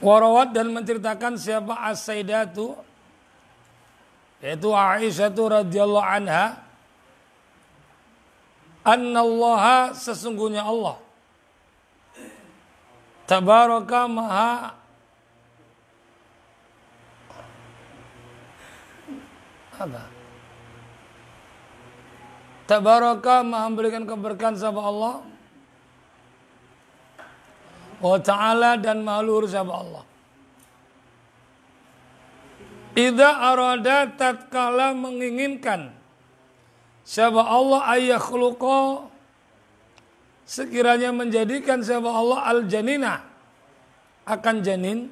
Warawat dan menceritakan siapa as-sayyidatu, yaitu Aisyah radhiyallahu anha, annallaha, sesungguhnya Allah, tabaraka maha apa? Tabaraka maha memberikan keberkahan sama Allah, wa ta'ala dan maha luhur sama Allah. Idza arada, tatkala menginginkan siapa Allah, ayakhluqa, sekiranya menjadikan siapa Allah al-janina, akan janin,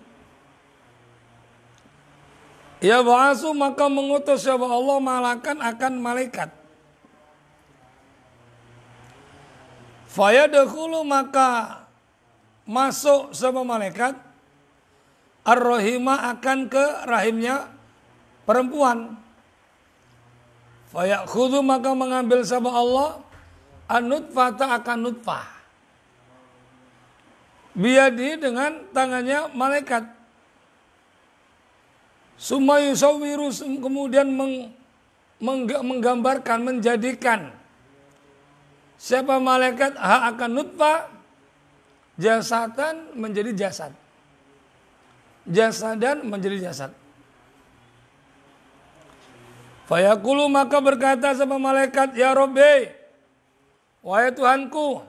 ya ba'asu, maka mengutus siapa Allah malakan, akan malaikat. Fayadkhulu, maka masuk sama malaikat, ar-rahima, akan ke rahimnya perempuan. Fayakhudhu, maka mengambil sama Allah an-nutfata, akan nutfah, biyadi, dengan tangannya malaikat. Summa yusawwiru, kemudian menggambarkan, menjadikan siapa malaikat akan nutfah, jasadan menjadi jasad, jasadan menjadi jasad. Fayaqulu, maka berkata sama malaikat, ya Rabbi, wahai Tuhanku,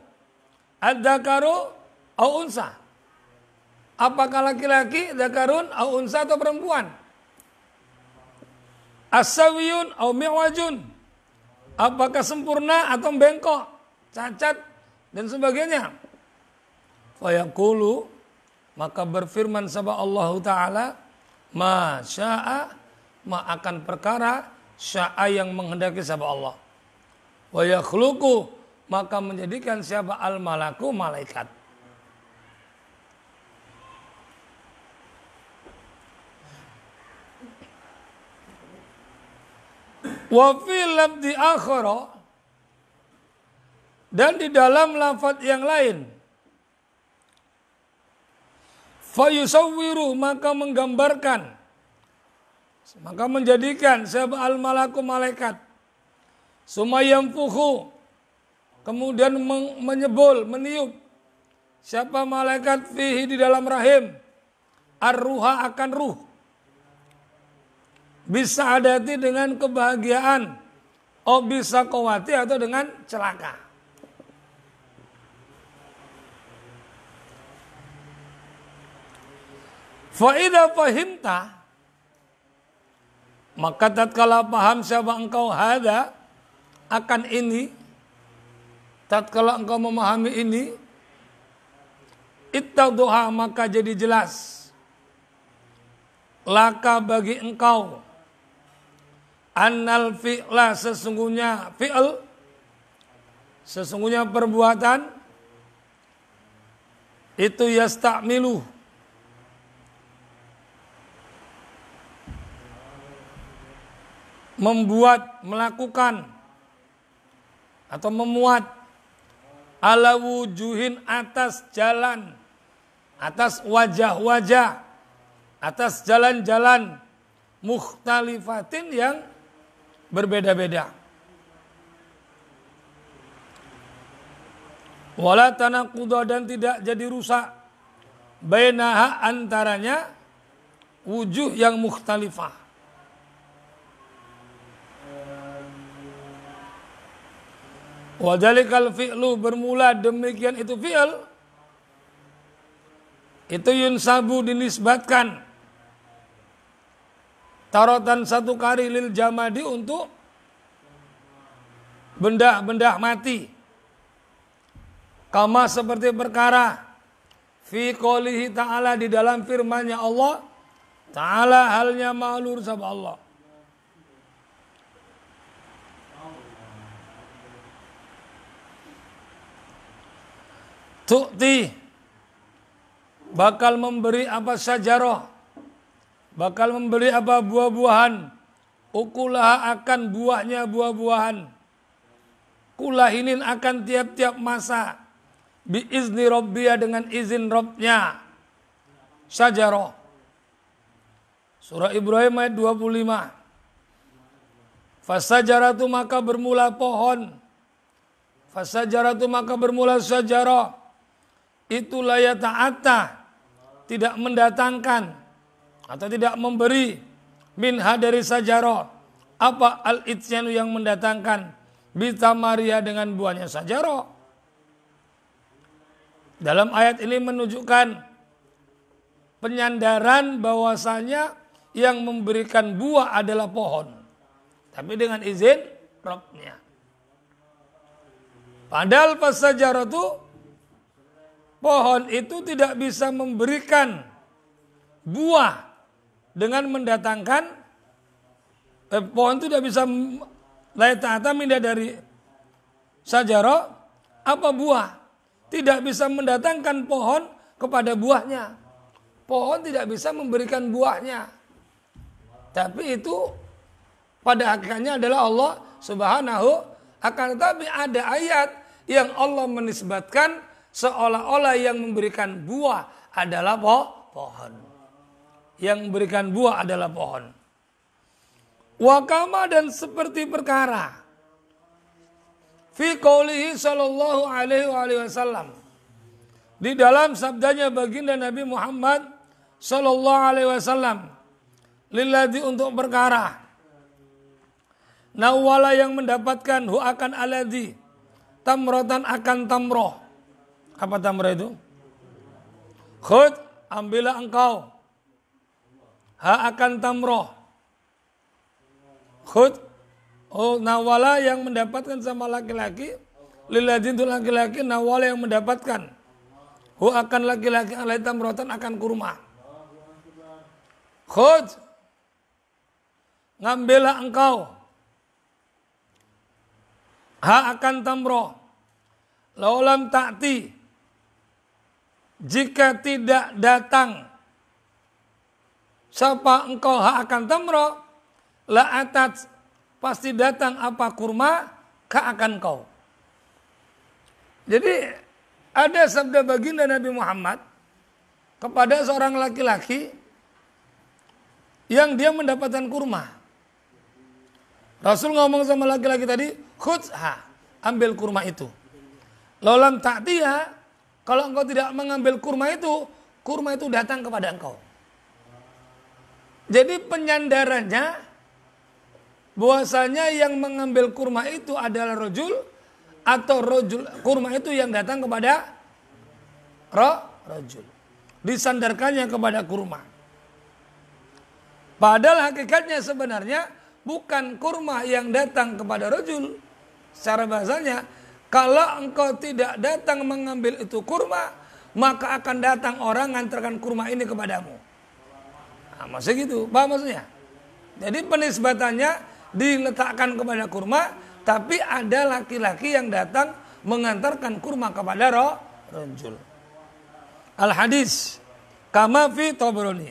ad-dzakaru au unsa, apakah laki-laki, dzakarun au unsa, atau perempuan, as-sawiyun au mi'wajun, apakah sempurna atau bengkok, cacat dan sebagainya. Fayaqulu, maka berfirman sama Allah Ta'ala, ma sya'a, ma akan perkara sya'a yang menghendaki siapa Allah, wa yakhluqu, maka menjadikan siapa al-malaku, malaikat. Wa fil lafzi akhara, dan di dalam lafaz yang lain, fayusawwiru, maka menggambarkan, maka menjadikan siapa al-malaku, malaikat. Sumayamfuhu, kemudian menyebul, meniup siapa malaikat, fihi, di dalam rahim, ar-ruha, akan ruh, bisa adati, dengan kebahagiaan, o bisa kawati, atau dengan celaka. Fa'idha fahimta, maka tatkala paham siapa engkau hada, akan ini, tatkala engkau memahami ini, ittaduha, maka jadi jelas, laka, bagi engkau, annal fi'la, sesungguhnya fi'l, sesungguhnya perbuatan, itu yasta'milu, membuat, melakukan, atau memuat, ala wujuhin, atas jalan, atas wajah-wajah, atas jalan-jalan, mukhtalifatin, yang berbeda-beda. Wala tanaquda, dan tidak jadi rusak, bainaha, antaranya wujuh yang mukhtalifah. Wadzalikal fi'lu, bermula demikian itu fi'l, itu yunsabu, dinisbatkan, tarotan satu kali, lil jamadi, untuk benda-benda mati, kama, seperti perkara, fi qoulihi ta'ala, di dalam firman-Nya Allah Ta'ala, halnya ma'lur sama Allah, tu'ti, bakal memberi apa, syajarah, bakal memberi apa, buah-buahan, ukulaha, akan buahnya buah-buahan, kulahinin, akan tiap-tiap masa, biizni rabbiyah, dengan izin Rabbnya, sajarah. Surah Ibrahim ayat 25. Fasajaratu maka bermula pohon. Fasajaratu maka bermula sajarah. Itu la yata'atta, tidak mendatangkan atau tidak memberi minha dari sajarah. Apa al-ityanu yang mendatangkan? Bitamaria dengan buahnya sajarah. Dalam ayat ini menunjukkan penyandaran bahwasanya yang memberikan buah adalah pohon, tapi dengan izin Rabbnya. Padahal fasajarah itu, pohon itu tidak bisa memberikan buah dengan mendatangkan, pohon itu tidak bisa minda dari sajarah, apa buah. Tidak bisa mendatangkan pohon kepada buahnya. Pohon tidak bisa memberikan buahnya. Tapi itu pada hakikatnya adalah Allah Subhanahu. Akan tetapi ada ayat yang Allah menisbatkan seolah-olah yang memberikan buah adalah pohon. Yang memberikan buah adalah pohon. Wakama dan seperti perkara. Fi qaulihi sallallahu alaihi wasallam. Di dalam sabdanya baginda Nabi Muhammad sallallahu alaihi wasallam. Lilladzi untuk perkara. Nawala yang mendapatkan hu akan aladzi. Tamrotan akan tamroh. Apa tamroh itu? Khud, ambillah engkau. Ha akan tamroh. Khud, oh nawala yang mendapatkan sama laki-laki. Lilladzi untuk laki-laki, nawala yang mendapatkan. Hu akan laki-laki alai tamrotan akan kurma. Khud, ngambillah engkau. Ha akan tamroh. Laulam ta'ti. Jika tidak datang. Siapa engkau ha akan tamroh. La atat. Pasti datang apa kurma. Ka akan kau. Jadi ada sabda baginda Nabi Muhammad. Kepada seorang laki-laki. Yang dia mendapatkan kurma. Rasul ngomong sama laki-laki tadi, khud'ha, ambil kurma itu. Laulam ta'tiha, kalau engkau tidak mengambil kurma itu datang kepada engkau. Jadi penyandarannya, bahwasanya yang mengambil kurma itu adalah rojul, atau rojul, kurma itu yang datang kepada rojul. Disandarkannya kepada kurma. Padahal hakikatnya sebenarnya, bukan kurma yang datang kepada rajul. Secara bahasanya, kalau engkau tidak datang mengambil itu kurma, maka akan datang orang mengantarkan kurma ini kepadamu. Nah, maksudnya gitu, paham maksudnya? Jadi penisbatannya diletakkan kepada kurma, tapi ada laki-laki yang datang mengantarkan kurma kepada rajul. Al-hadis kama fi Tabrani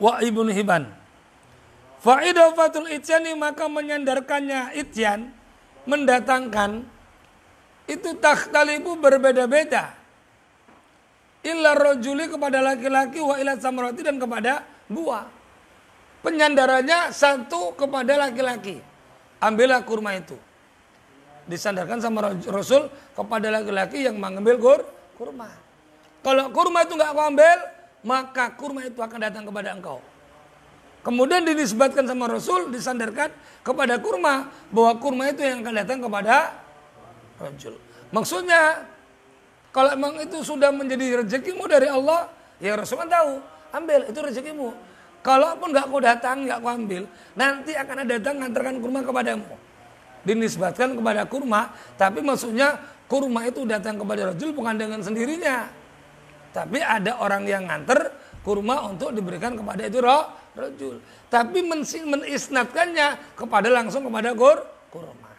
wa Ibnu Hibban. Fa'idafatul ityani maka menyandarkannya ityan, mendatangkan, itu takhtalifu berbeda-beda. Illa rojuli kepada laki-laki wa ila samrati dan kepada buah. Penyandarannya satu kepada laki-laki. Ambillah kurma itu. Disandarkan sama Rasul kepada laki-laki yang mengambil kurma. Kalau kurma itu enggak kau ambil, maka kurma itu akan datang kepada engkau. Kemudian dinisbatkan sama Rasul, disandarkan kepada kurma, bahwa kurma itu yang akan datang kepada rajul. Maksudnya, kalau memang itu sudah menjadi rezekimu dari Allah, ya Rasul kan tahu, ambil itu rezekimu. Kalaupun nggak kau datang, nggak kau ambil, nanti akan ada datang mengantarkan kurma kepadamu. Dinisbatkan kepada kurma, tapi maksudnya kurma itu datang kepada rajul bukan dengan sendirinya. Tapi ada orang yang nganter kurma untuk diberikan kepada itu rajul. Tapi menisnatkannya kepada langsung kepada kurma.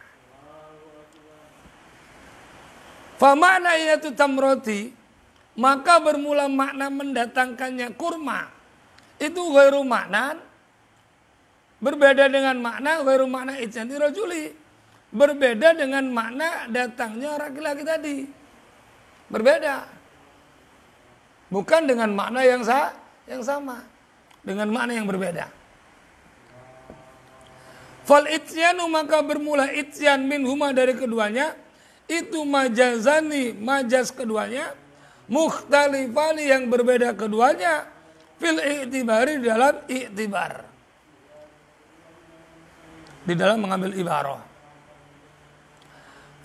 Famana itu tamroti, maka bermula makna mendatangkannya kurma. Itu ghairu maknan, berbeda dengan makna ghairu makna ityanti rajuli. Berbeda dengan makna datangnya laki-laki tadi. Berbeda. Bukan dengan makna yang sama, dengan makna yang berbeda. Fal ityanu, maka bermula ityan minhuma dari keduanya, itu majazani, majaz keduanya, mukhtalifani yang berbeda keduanya, fil i'tibari, dalam i'tibar, di dalam mengambil ibarah.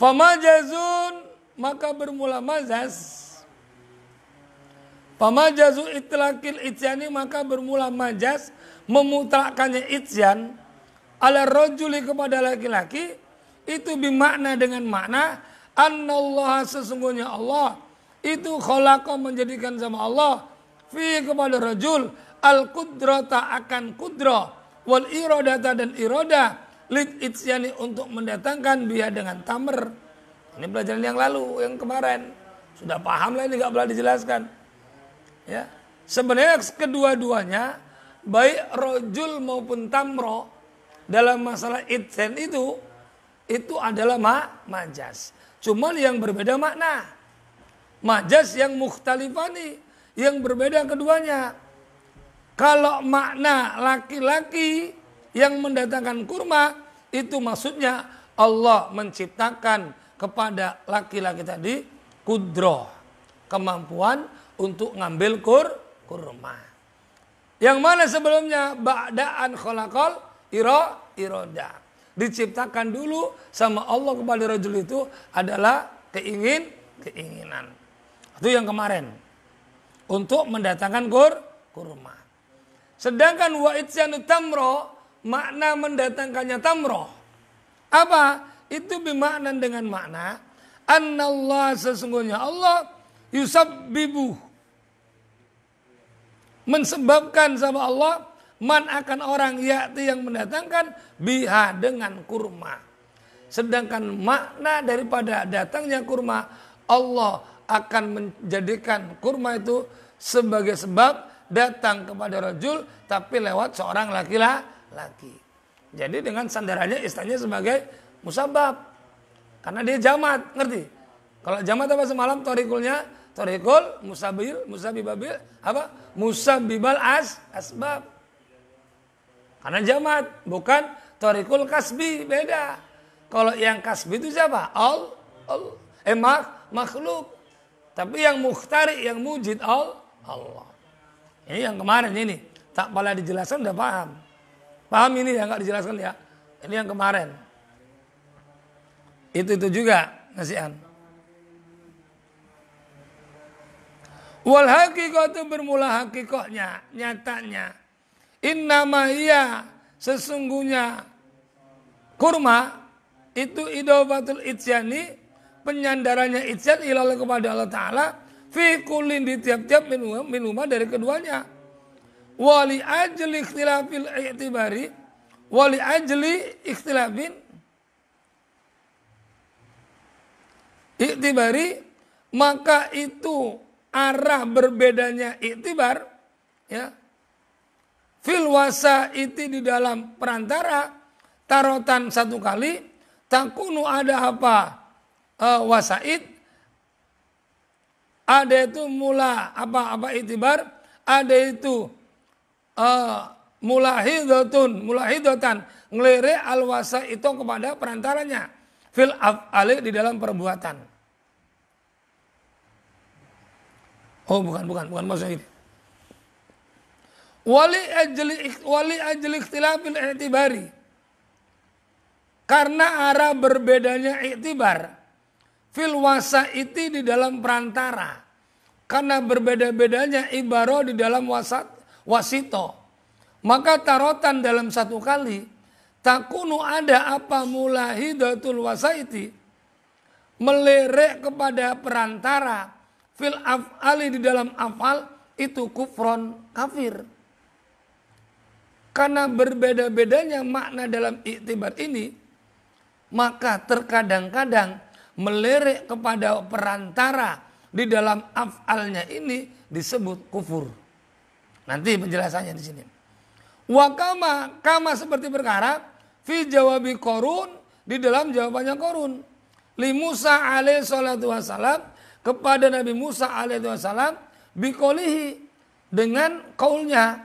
Famajazun, maka bermula majaz. Famajazu itlaqil ityani, maka bermula majaz memutlakannya ityan ala rajuli, kepada laki-laki, itu bimakna, dengan makna annallaha, sesungguhnya Allah itu khalaqa, menjadikan sama Allah, fi, kepada rajul, al qudrata, akan kudrah, wal iradata, dan iradah, lid ityani, untuk mendatangkan biha, dengan tamr. Ini pelajaran yang lalu, yang kemarin sudah paham lah, ini nggak boleh dijelaskan. Ya, sebenarnya kedua-duanya, baik rajul maupun tamro, dalam masalah ityan itu adalah majaz. Cuman yang berbeda makna. Majaz yang mukhtalifani, yang berbeda keduanya. Kalau makna laki-laki yang mendatangkan kurma, itu maksudnya Allah menciptakan kepada laki-laki tadi kudroh, kemampuan untuk ngambil kurma. Yang mana sebelumnya ba'da'an khalaqal iroda, diciptakan dulu sama Allah kepada rajul itu adalah keinginan. Itu yang kemarin, untuk mendatangkan kurma. Sedangkan wa ityanu tamro, makna mendatangkannya tamro, apa? Itu bimakna, dengan makna annallah, sesungguhnya Allah yusabbibu, mensebabkan sama Allah, man, akan orang, yakti, yang mendatangkan, biha, dengan kurma. Sedangkan makna daripada datangnya kurma, Allah akan menjadikan kurma itu sebagai sebab datang kepada rajul, tapi lewat seorang laki-laki. Jadi dengan sandarannya istilahnya sebagai musabab, karena dia jamat, ngerti? Kalau jamat apa semalam torikulnya? Torikul musabibabil apa? Musabibal asbab. Karena jamat, bukan torikul kasbi, beda. Kalau yang kasbi itu siapa? Makhluk. Tapi yang mukhtari, yang mujid Allah. Ini yang kemarin ini. Tak pala dijelaskan udah paham. Paham ini yang nggak dijelaskan ya. Ini yang kemarin. Itu juga ngasihan. Wal hakikatu, bermula hakikahnya, nyatanya. Innama hiya, sesungguhnya kurma itu idobatul ityani, penyandarannya ityan ilal, kepada Allah Ta'ala, fi kulin, di tiap-tiap minumah dari keduanya. Wali ajli ikhtilafil i'tibari, wali ajli ikhtilafin i'tibari, maka itu arah berbedanya i'tibar, ya, fil wasaiti, di dalam perantara, tarotan, satu kali, takunu, ada apa? Wasait, ada itu mula apa i'tibar, ada itu mulahidatan, ngelere al wasait, kepada perantaranya, fil af'ali, di dalam perbuatan. Oh bukan maksudnya ini. Wali ajli ikhtilafil i'tibari, karena arah berbedanya i'tibar, fil wasaiti, di dalam perantara, karena berbeda-bedanya ibaro, di dalam wasito, maka tarotan, dalam satu kali, takunu, ada apa? Mulahidatul wasaiti, melirik kepada perantara, fil af'ali, di dalam af'al, itu kufron, kafir. Karena berbeda-bedanya makna dalam iktibar ini, maka terkadang-kadang melirik kepada perantara di dalam af'alnya ini disebut kufur. Nanti penjelasannya di sini. Wa kama seperti perkara fi jawabi Qarun, di dalam jawabannya Qarun, li Musa alaihi salatu wassalam, kepada Nabi Musa alaihi wassalam, biqaulihi, dengan kaulnya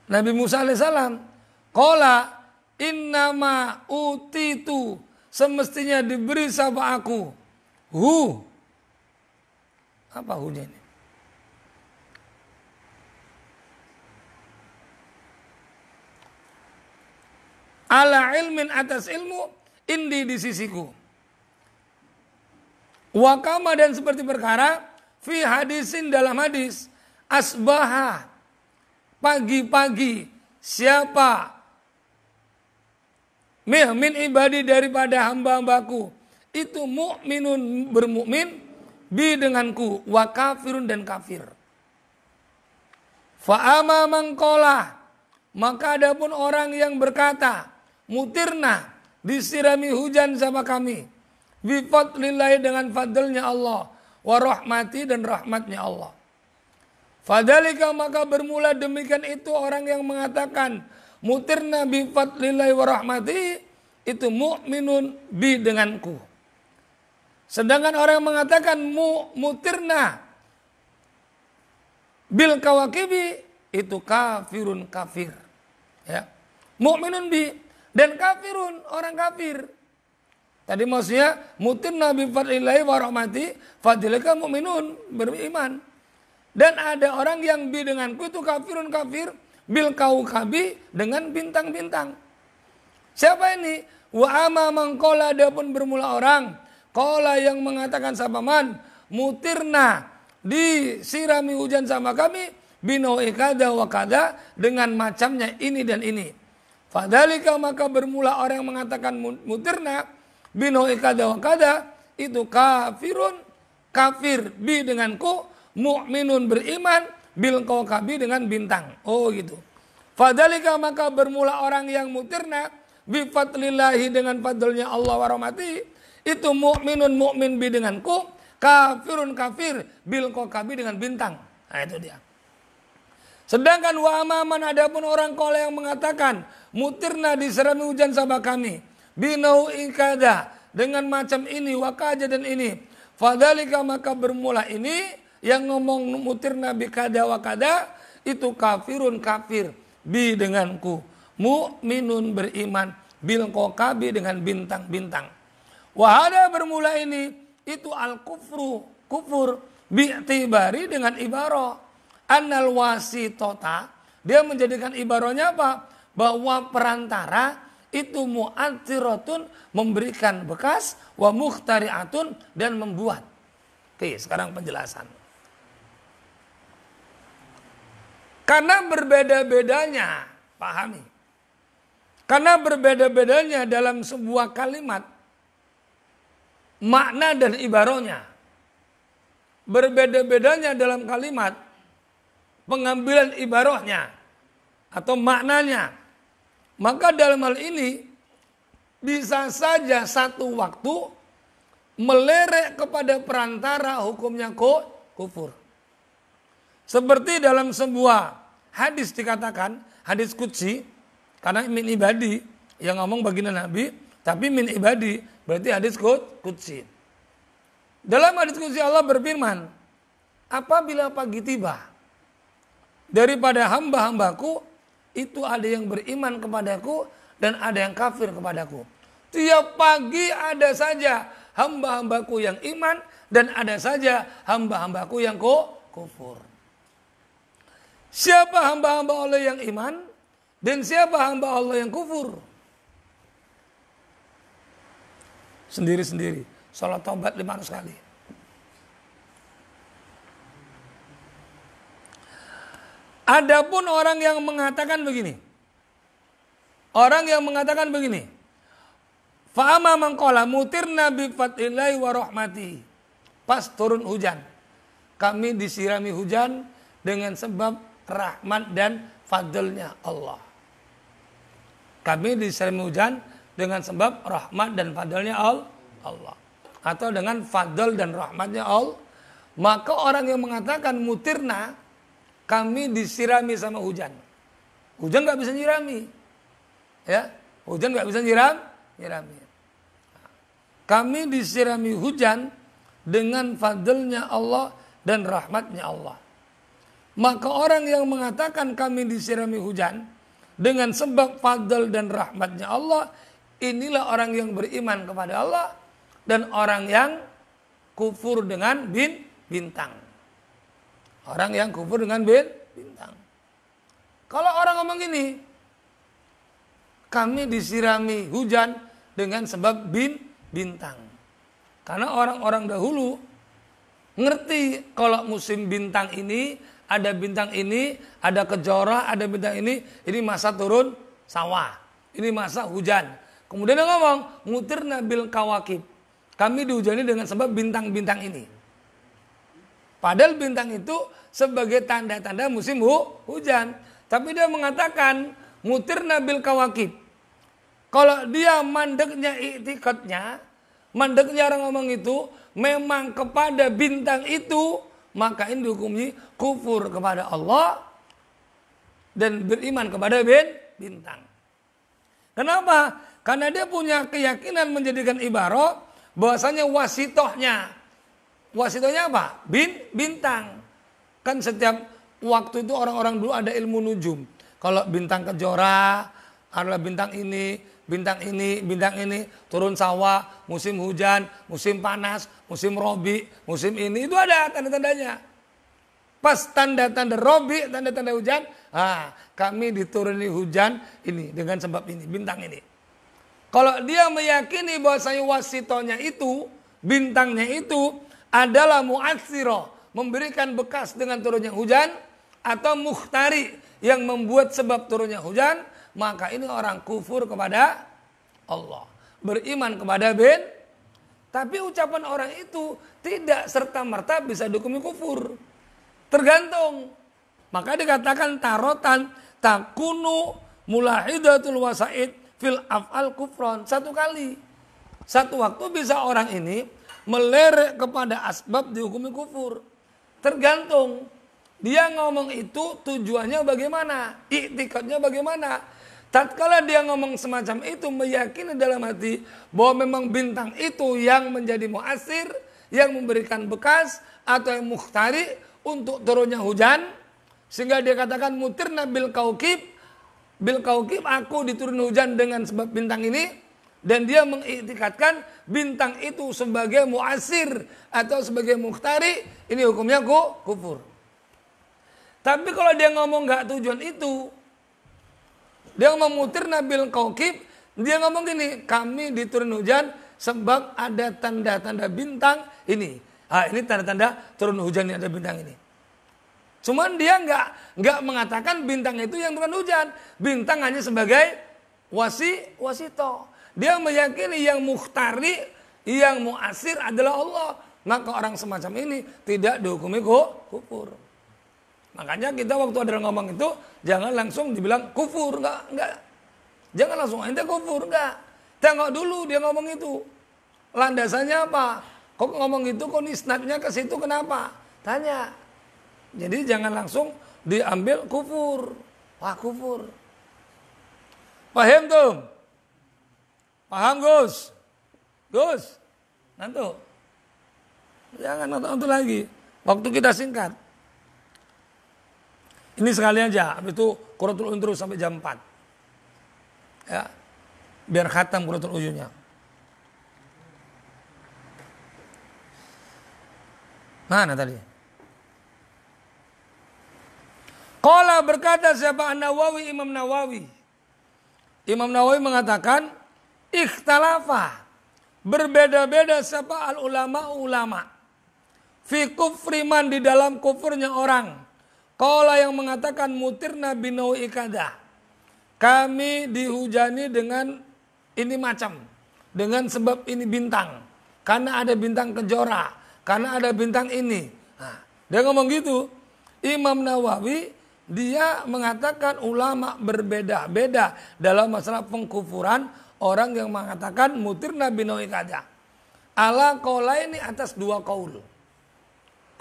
Nabi Musa alaihissalam, qala innama utitu, semestinya diberi sama aku apa hunya ini? Ala ilmin, atas ilmu, indi, di sisiku. Wakama, dan seperti perkara, fi hadisin, dalam hadis, asbaha, pagi-pagi, siapa min ibadi, daripada hamba-hambaku, itu mu'minun, bermukmin, bi, denganku, wa kafirun, dan kafir. Fa'ama mangkola, maka adapun orang yang berkata, mutirna, disirami hujan sama kami, bi fadlillahi, dengan fadlnya Allah, wa rahmati, dan rahmatnya Allah. Fadalika, maka bermula demikian itu orang yang mengatakan mutirna bi fadlillahi wa rahmati, itu mu'minun bi, denganku. Sedangkan orang yang mengatakan mutirna bil kawakibi, itu kafirun, kafir. Ya. Mu'minun bi, dan kafirun, orang kafir. Tadi maksudnya mutirna bi fadlillahi wa rahmati, fadlika mu'minun, beriman. Dan ada orang yang bi, denganku, itu kafirun, kafir, bil kaukabi, dengan bintang-bintang. Siapa ini? Wa ama mangkola, adapun bermula orang, kola, yang mengatakan sapaman, mutirna, disirami hujan sama kami, binawi kada wa kada, dengan macamnya ini dan ini. Fadalika, maka bermula orang yang mengatakan mutirna, binawi kada wa kada, itu kafirun, kafir, bi, denganku, mu'minun, beriman, bil kaukabi, dengan bintang. Oh gitu. Fadalika, maka bermula orang yang mutirna bi fadlillahi, dengan fadlnya Allah wa rahmati, itu mu'minun, mu'min, bi, denganku, kafirun, kafir, bil kaukabi, dengan bintang. Nah itu dia. Sedangkan wa amaman, adapun orang kola yang mengatakan mutirna, diserami hujan sama kami, binau ikada, dengan macam ini, wakaja, dan ini. Fadalika, maka bermula ini yang ngomong mutirna bi kada wa kada, itu kafirun, kafir, bi, denganku, mu'minun, beriman, bil kaukabi, dengan bintang-bintang. Wahada, bermula ini, itu al-kufru, kufur, bi'tibari, dengan ibarah annal wasitota, dia menjadikan ibarahnya apa? Bahwa perantara itu mu'athiratun, memberikan bekas, wa mukhtari'atun, dan membuat. Oke, sekarang penjelasan. Karena berbeda-bedanya, pahami. Karena berbeda-bedanya dalam sebuah kalimat, makna dan ibarahnya. Berbeda-bedanya dalam kalimat, pengambilan ibarahnya atau maknanya. Maka dalam hal ini bisa saja satu waktu melerek kepada perantara, hukumnya kufur. Seperti dalam sebuah hadis dikatakan, hadis qudsi, karena min ibadi yang ngomong baginda Nabi, tapi min ibadi berarti hadis qudsi. Dalam hadis qudsi Allah berfirman, apabila pagi tiba, daripada hamba-hambaku itu ada yang beriman kepadaku dan ada yang kafir kepadaku. Tiap pagi ada saja hamba-hambaku yang iman dan ada saja hamba-hambaku yang kufur. Siapa hamba-hamba Allah yang iman dan siapa hamba Allah yang kufur? Sendiri-sendiri. Salat taubat 500 kali. Adapun orang yang mengatakan begini. Orang yang mengatakan begini. Fa'ama mangkola mutirna bi fadlillahi wa rahmati. Pas turun hujan. Kami disirami hujan dengan sebab rahmat dan fadlnya Allah. Kami disirami hujan dengan sebab rahmat dan fadlnya Allah. Atau dengan fadl dan rahmatnya Allah. Maka orang yang mengatakan mutirna, kami disirami sama hujan. Hujan nggak bisa nyirami. Ya, hujan nggak bisa nyirami. Kami disirami hujan dengan fadlnya Allah dan rahmatnya Allah. Maka orang yang mengatakan kami disirami hujan dengan sebab fadl dan rahmatnya Allah, inilah orang yang beriman kepada Allah dan orang yang kufur dengan bintang. Orang yang kufur dengan bintang. Kalau orang ngomong gini, kami disirami hujan dengan sebab bintang. Karena orang-orang dahulu ngerti kalau musim bintang ini, ada bintang ini, ada kejora, ada bintang ini masa turun sawah, ini masa hujan. Kemudian dia ngomong, mutirna bil kawakib. Kami dihujani dengan sebab bintang-bintang ini. Padahal bintang itu sebagai tanda-tanda musim hujan. Tapi dia mengatakan, mutirna bil kawakib. Kalau dia mandeknya iktikadnya, mandeknya orang ngomong itu, memang kepada bintang itu, maka ini dihukumi kufur kepada Allah dan beriman kepada bintang. Kenapa? Karena dia punya keyakinan menjadikan ibarat bahwasanya wasitohnya apa? Bintang. Kan setiap waktu itu orang-orang dulu ada ilmu nujum. Kalau bintang kejora adalah bintang ini, bintang ini, turun sawah, musim hujan, musim panas, musim robi, musim ini, itu ada tanda-tandanya. Pas tanda-tanda robi, tanda-tanda hujan, kami dituruni hujan ini dengan sebab ini, bintang ini. Kalau dia meyakini bahwasanya wasitonya itu, bintangnya itu adalah mu'atsiro, memberikan bekas dengan turunnya hujan, atau mukhtari yang membuat sebab turunnya hujan, maka ini orang kufur kepada Allah. Beriman kepada tapi ucapan orang itu tidak serta-merta bisa dihukumi kufur. Tergantung. Maka dikatakan tarotan takunu mulahidatul wasaid fil af'al kufron. Satu kali. Satu waktu bisa orang ini melerek kepada asbab dihukumi kufur. Tergantung. Dia ngomong itu tujuannya bagaimana? Iktikadnya bagaimana? Tatkala dia ngomong semacam itu, meyakini dalam hati bahwa memang bintang itu yang menjadi muasir, yang memberikan bekas atau yang mukhtari untuk turunnya hujan, sehingga dia katakan mutirna bil kaukib, aku diturun hujan dengan sebab bintang ini, dan dia mengiktikadkan bintang itu sebagai muasir atau sebagai mukhtari, ini hukumnya kufur. Tapi kalau dia ngomong nggak tujuan itu, dia memutir nabil kaukib, dia ngomong gini, kami diturun hujan sebab ada tanda-tanda bintang ini. Ini tanda-tanda turun hujan ini, ada bintang ini. Cuman dia nggak mengatakan bintang itu yang turun hujan. Bintang hanya sebagai wasito. Dia meyakini yang mukhtari, yang muasir adalah Allah. Maka orang semacam ini tidak dihukumi kufur. Makanya kita waktu ada ngomong itu jangan langsung dibilang kufur, enggak. Jangan langsung ente kufur, enggak. Tengok dulu dia ngomong itu. Landasannya apa? Kok ngomong itu, kok isnadnya ke situ kenapa? Tanya. Jadi jangan langsung diambil kufur. Wah, kufur. Paham tuh? Paham Gus? Gus? Nanti. Jangan nonton lagi. Waktu kita singkat. Ini sekali aja, habis itu Quratul Uyun terus sampai jam 4. Ya. Biar khatam Quratul Uyunnya. Mana tadi? Qala berkata siapa An-Nawawi, Imam Nawawi. Imam Nawawi mengatakan ikhtalafa, berbeda-beda siapa al-ulama fi kufriman, di dalam kufurnya orang. Qala yang mengatakan mutirna binawi kada, kami dihujani dengan ini macam, dengan sebab ini bintang, karena ada bintang kejora, karena ada bintang ini. Dia ngomong gitu. Imam Nawawi dia mengatakan ulama berbeda-beda dalam masalah pengkufuran orang yang mengatakan mutirna binawi kada. Ala qaula ini atas dua qaul.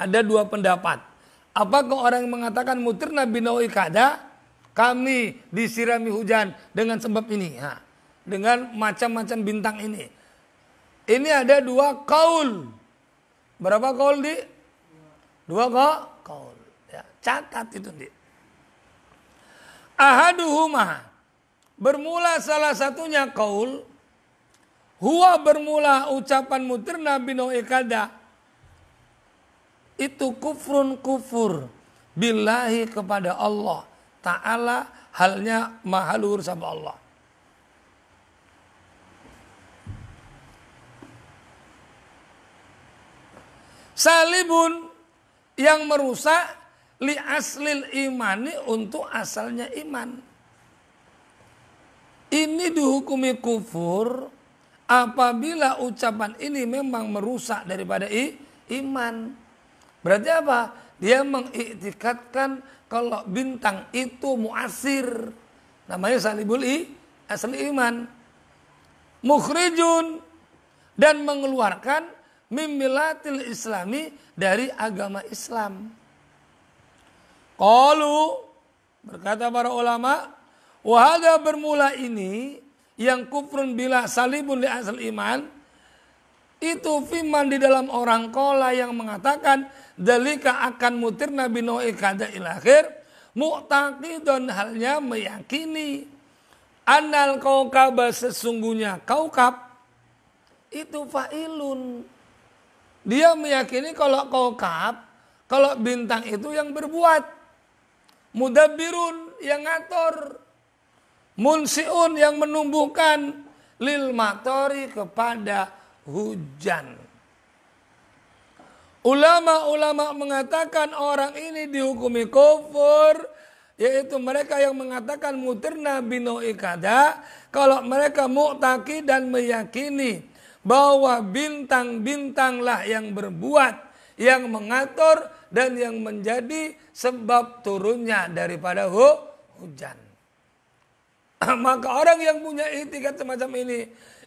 Ada dua pendapat. Apakah orang yang mengatakan mutirna binawi kada, kami disirami hujan dengan sebab ini, dengan macam-macam bintang ini. Ini ada dua kaul. Berapa kaul di? Dua qaul. Ya, catat itu nih. Ahaduhuma, bermula salah satunya qaul, huwa bermula ucapan mutirna binau'i kada, itu kufrun kufur billahi kepada Allah Ta'ala, halnya maha luhur sama Allah. Salibun, yang merusak li aslil imani, untuk asalnya iman. Ini dihukumi kufur apabila ucapan ini memang merusak daripada iman. Berarti apa? Dia mengiktikadkan kalau bintang itu muasir. Namanya salibul asli iman. Mukhrijun, dan mengeluarkan mimilatil islami, dari agama Islam. Qalu, berkata para ulama, wahada bermula ini yang kufrun bila salibun li asal iman, itu fiman di dalam orang kola yang mengatakan dalika akan mutirna binau'i kada il akhir, mu'taqidun, halnya meyakini annal kaukaba, sesungguhnya kaukab itu fa'ilun. Dia meyakini kalau kaukab, kalau bintang itu yang berbuat. Mudabbirun, yang ngatur. Munsiun, yang menumbuhkan. Lil matori, kepada hujan. Ulama-ulama mengatakan orang ini dihukumi kufur, yaitu mereka yang mengatakan mutirna binau'i kada, kalau mereka mu'taqid dan meyakini bahwa bintang-bintanglah yang berbuat, yang mengatur, dan yang menjadi sebab turunnya daripada hujan. Maka orang yang punya i'tikad semacam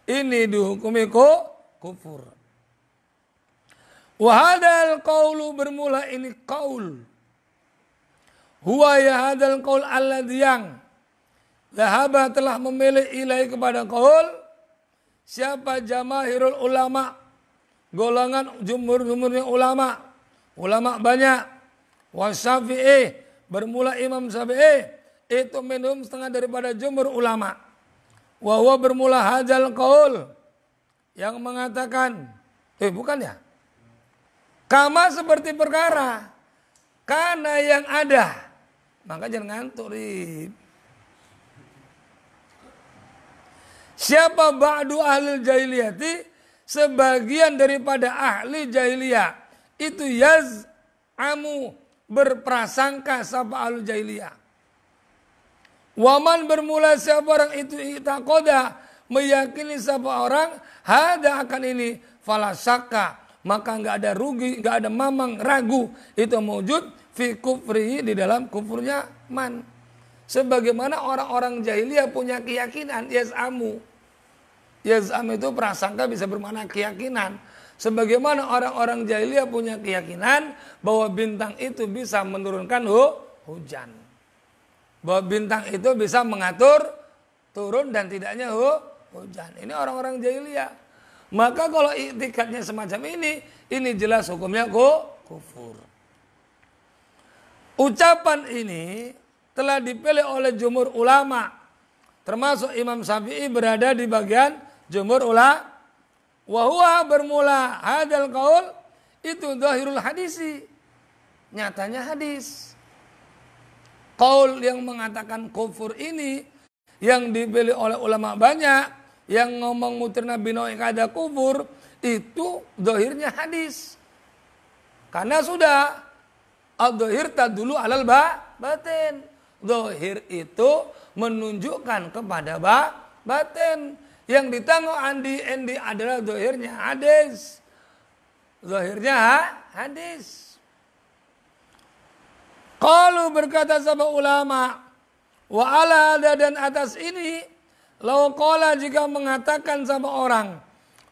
ini dihukumi kufur. Wahadal qaulu, bermula ini qaul. Huwa ya hadal qaul alladhi, yang dhahaba, telah memilih ilai kepada qaul. Siapa? Jamaahirul ulama, golongan jumhur-jumhurnya ulama, ulama banyak. Wasyafi'i, bermula Imam Syafi'i, itu minum setengah daripada jumhur ulama. Wahwa bermula hadzal qaul, yang mengatakan, bukan ya, kama seperti perkara, karena yang ada, maka jangan ngantuk Rib. Siapa ba'du ahli jahiliyati, sebagian daripada ahli jahiliyah itu yaz'amu, berprasangka sapa ahli jahiliyah. Waman, bermula siapa orang itu i'taqada, meyakini siapa orang hada akan ini, falasaka, maka enggak ada rugi, enggak ada mamang ragu, itu mewujud fi kufri, di dalam kufurnya man. Sebagaimana orang-orang jahiliyah punya keyakinan yaz'amu. Yaz'am itu prasangka bisa bermakna keyakinan. Sebagaimana orang-orang jahiliyah punya keyakinan bahwa bintang itu bisa menurunkan hujan. Bahwa bintang itu bisa mengatur turun dan tidaknya hujan. Ini orang-orang jahiliyah. Maka kalau i'tikadnya semacam ini jelas hukumnya kufur. Ucapan ini telah dipilih oleh jumhur ulama, termasuk Imam Syafi'i berada di bagian jumhur ulama. Wahuwa, bermula hadal qaul, itu zahirul hadisi, nyatanya hadis. Qaul yang mengatakan kufur ini yang dipilih oleh ulama banyak, yang ngomong mutirna binau'i kada kufur, itu zahirnya hadis. Karena sudah al-zahir tadulu alal batin. Zahir itu menunjukkan kepada batin. Yang ditanggung endi adalah zahirnya hadis. Zahirnya hadis. Qalu, berkata sama ulama, wa ala ada, dan atas ini, lau qala, jika mengatakan sama orang,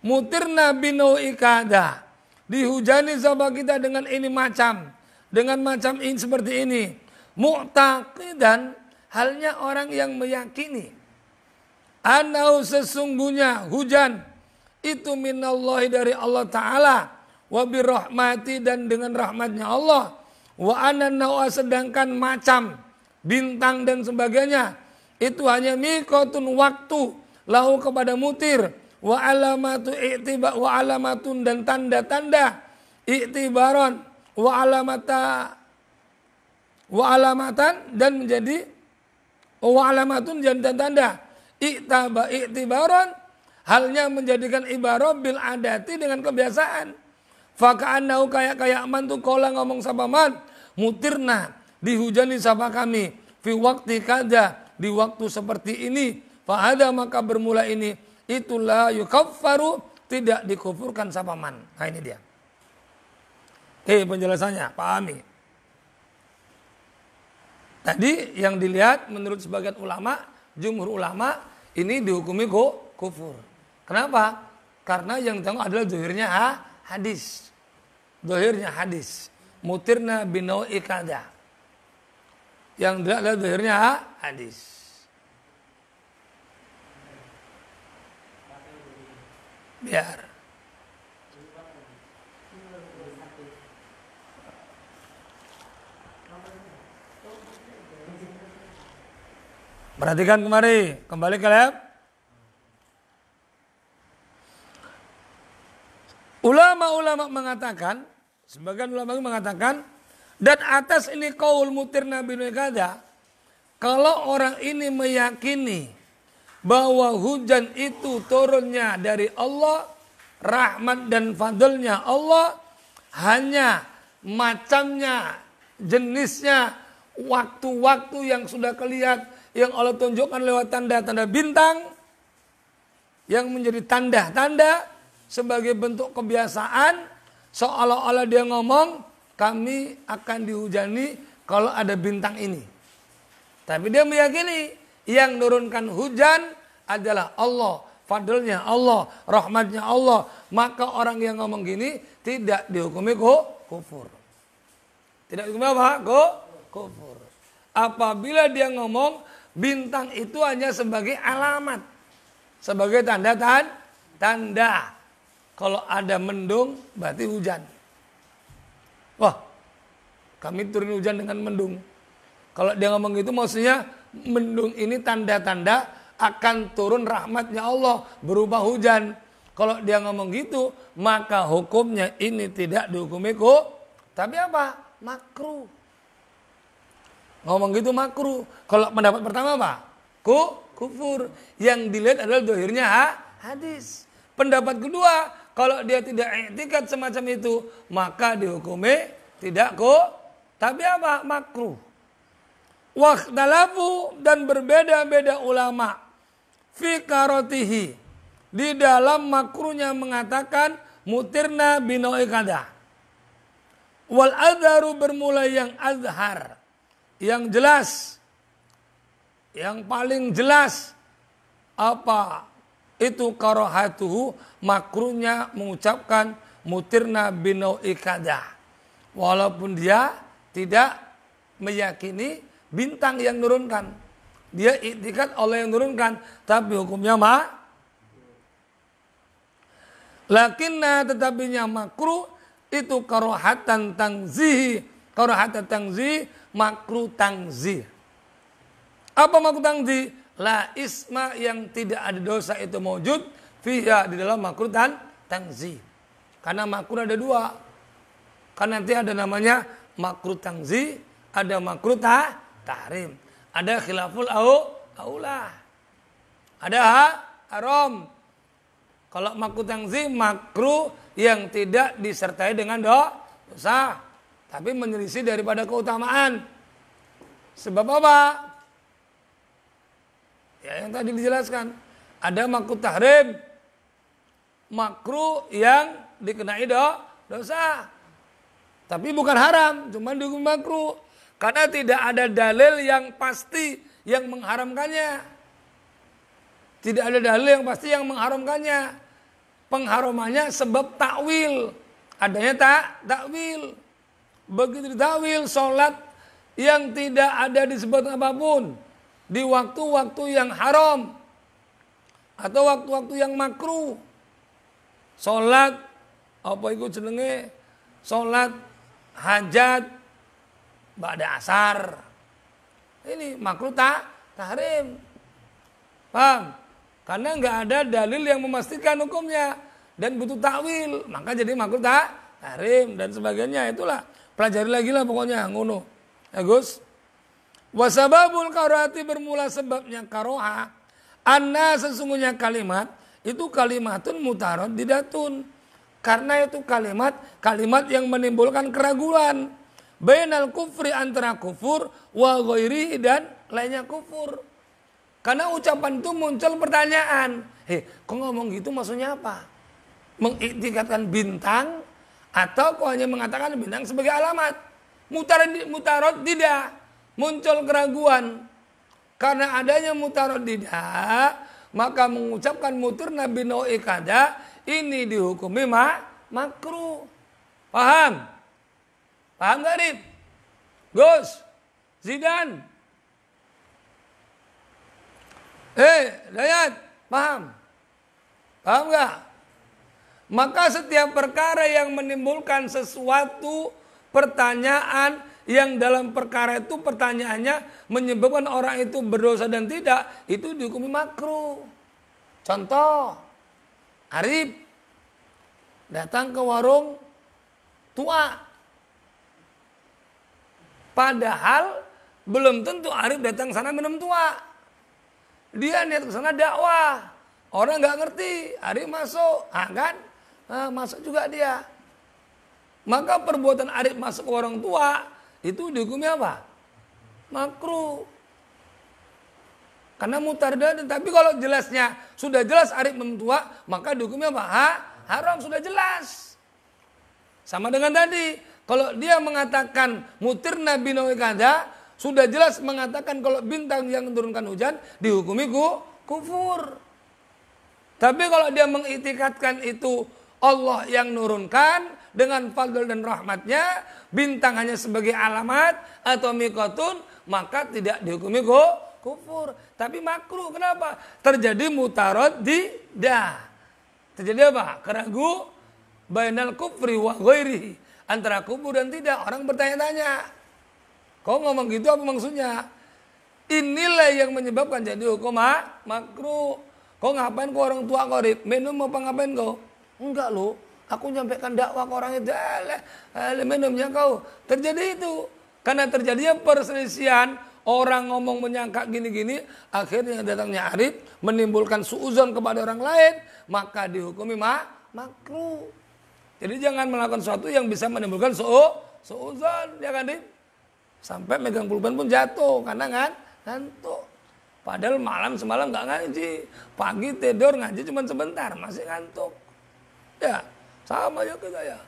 mutirna binau'i kada, dihujani sama kita dengan ini macam, dengan macam ini seperti ini, mu'taqidan, halnya orang yang meyakini, anau, sesungguhnya hujan itu minallahi, dari Allah Ta'ala, wa birrahmati dan dengan rahmatnya Allah, wa anannawa sedangkan macam bintang dan sebagainya itu hanya miqatun waktu lahu kepada mutir, wa alamatu i'tiba wa alamatun dan tanda-tanda i'tibaron wa alamatan dan menjadi wa alamatun dan tanda i'tibaron halnya menjadikan ibarat bil adati dengan kebiasaan. Faka'annahu kayak man tu kola ngomong sama man mutirna dihujani sama kami fi waktu kada di waktu seperti ini. Fahada maka bermula ini itulah yukaffaru tidak dikufurkan sama man. Nah ini dia. Oke penjelasannya pahami. Tadi yang dilihat menurut sebagian ulama, jumhur ulama ini dihukumi kufur. Kenapa? Karena yang ditanggung adalah zahirnya hadis. Zahirnya hadis. Mutirna binau ikada. Yang dilihat adalah zahirnya hadis. Biar. Perhatikan kembali ke lab. Ulama-ulama mengatakan, sebagian ulama mengatakan, dan atas ini qaul mutirna bin kada, kalau orang ini meyakini bahwa hujan itu turunnya dari Allah, rahmat dan fadlnya Allah, hanya macamnya, jenisnya, waktu-waktu yang sudah kelihatan, yang Allah tunjukkan lewat tanda-tanda bintang, yang menjadi tanda-tanda sebagai bentuk kebiasaan, seolah-olah dia ngomong, kami akan dihujani kalau ada bintang ini. Tapi dia meyakini yang menurunkan hujan adalah Allah, fadlnya Allah, rahmatnya Allah. Maka orang yang ngomong gini tidak dihukumi kufur. Tidak dihukumi apa? Kufur. Apabila dia ngomong bintang itu hanya sebagai alamat, sebagai tanda. Kalau ada mendung berarti hujan. Wah, kami turun hujan dengan mendung. Kalau dia ngomong gitu maksudnya mendung ini tanda-tanda akan turun rahmatnya Allah berupa hujan. Kalau dia ngomong gitu maka hukumnya ini tidak dihukumi tapi apa? Makruh. Ngomong gitu makruh. Kalau pendapat pertama apa? Kufur. Yang dilihat adalah dohirnya hadis. Pendapat kedua, kalau dia tidak i'tikad semacam itu, maka dihukumi tidak tapi apa? Makruh. Wakhtalafu dan berbeda-beda ulama fi karotihi di dalam makruhnya mengatakan mutirna binoi kada. Wal azharu bermula yang azhar, yang jelas, yang paling jelas apa itu karohatuhu, makruhnya mengucapkan mutirna binau ikada. Walaupun dia tidak meyakini bintang yang nurunkan. Dia iktikad Allah yang nurunkan. Tapi hukumnya lakinna tetapinya makruh itu karohatan tangzih. Karohatan tangzih, makruh tangzih. Apa makruh tangzih? La isma yang tidak ada dosa itu mewujud fiha di dalam makruh tangzih. Karena makruh ada dua. Karena nanti ada namanya makruh tangzih, ada makruh tahrim, ada khilaful aula, ada haram. Kalau makruh tangzih makruh yang tidak disertai dengan dosa, tapi menyelisih daripada keutamaan. Sebab apa? Ya, yang tadi dijelaskan. Ada makruh tahrim, makruh yang dikenai dosa. Tapi bukan haram, cuma dihukum makruh. Karena tidak ada dalil yang pasti yang mengharamkannya. Tidak ada dalil yang pasti yang mengharamkannya. Pengharamannya sebab takwil. Adanya takwil. Begitu ditakwil, sholat yang tidak ada disebut apapun di waktu-waktu yang haram atau waktu-waktu yang makruh. Sholat apa iku jenenge salat hajat ba'da asar. Ini makruh tahrim. Paham? Karena nggak ada dalil yang memastikan hukumnya dan butuh takwil, maka jadi makruh tahrim dan sebagainya. Itulah pelajari lagi lah pokoknya ngono. Ya Gus. Wasababul karohati bermula sebabnya karoha. Anna sesungguhnya kalimat itu kalimatun mutaraddidatun. Karena itu kalimat yang menimbulkan keraguan. Bainal kufri antara kufur wa ghairi dan lainnya kufur. Karena ucapan itu muncul pertanyaan. Kok ngomong gitu maksudnya apa? Mengiktikatkan bintang atau kok hanya mengatakan bintang sebagai alamat? Mutarad tidak. Muncul keraguan. Karena adanya mutarad tidak, maka mengucapkan mutirna binau'i kada ini dihukumi makruh. Paham? Paham gak, Rip? Gus? Zidan? Dayat? Paham? Paham gak? Maka setiap perkara yang menimbulkan sesuatu pertanyaan yang dalam perkara itu pertanyaannya menyebabkan orang itu berdosa dan tidak, itu dihukumi makruh. Contoh, Arif datang ke warung tua. Padahal belum tentu Arif datang sana minum tua. Dia niat ke sana dakwah. Orang nggak ngerti, Arif masuk, kan? Masuk juga dia. Maka perbuatan Arif masuk ke warung tua itu dihukumi apa? Makruh. Karena mutarad. Tapi kalau jelasnya sudah jelas Arif minum tua, maka dihukumi apa? Haram, sudah jelas. Sama dengan tadi, kalau dia mengatakan mutirna binau'i kada, sudah jelas mengatakan kalau bintang yang menurunkan hujan dihukumi kufur. Tapi kalau dia mengiktikatkan itu Allah yang nurunkan dengan fadl dan rahmatnya, bintang hanya sebagai alamat atau miqatun, maka tidak dihukumi kufur. Tapi makruh. Kenapa? Terjadi mutaraddidah. Terjadi apa? Keragu bainal kufri wa ghairihi. Antara kufur dan tidak. Orang bertanya-tanya. Kau ngomong gitu apa maksudnya? Inilah yang menyebabkan jadi hukum makruh. Kau ngapain ke orang tua kau, Rip? Minum apa ngapain kau? Enggak loh. Aku nyampaikan dakwah ke orang itu. Minumnya kau. Terjadi itu. Karena terjadinya perselisihan. Orang ngomong menyangka gini-gini. Akhirnya datangnya Arif. Menimbulkan suuzon kepada orang lain. Maka dihukumi makruh. Jadi jangan melakukan sesuatu yang bisa menimbulkan suuzon. Ya kan, Rif? Sampai megang pulpen pun jatuh. Karena ngantuk. Padahal malam semalam gak ngaji. Pagi tidur ngaji cuma sebentar. Masih ngantuk. Ya, sama aja ke saya.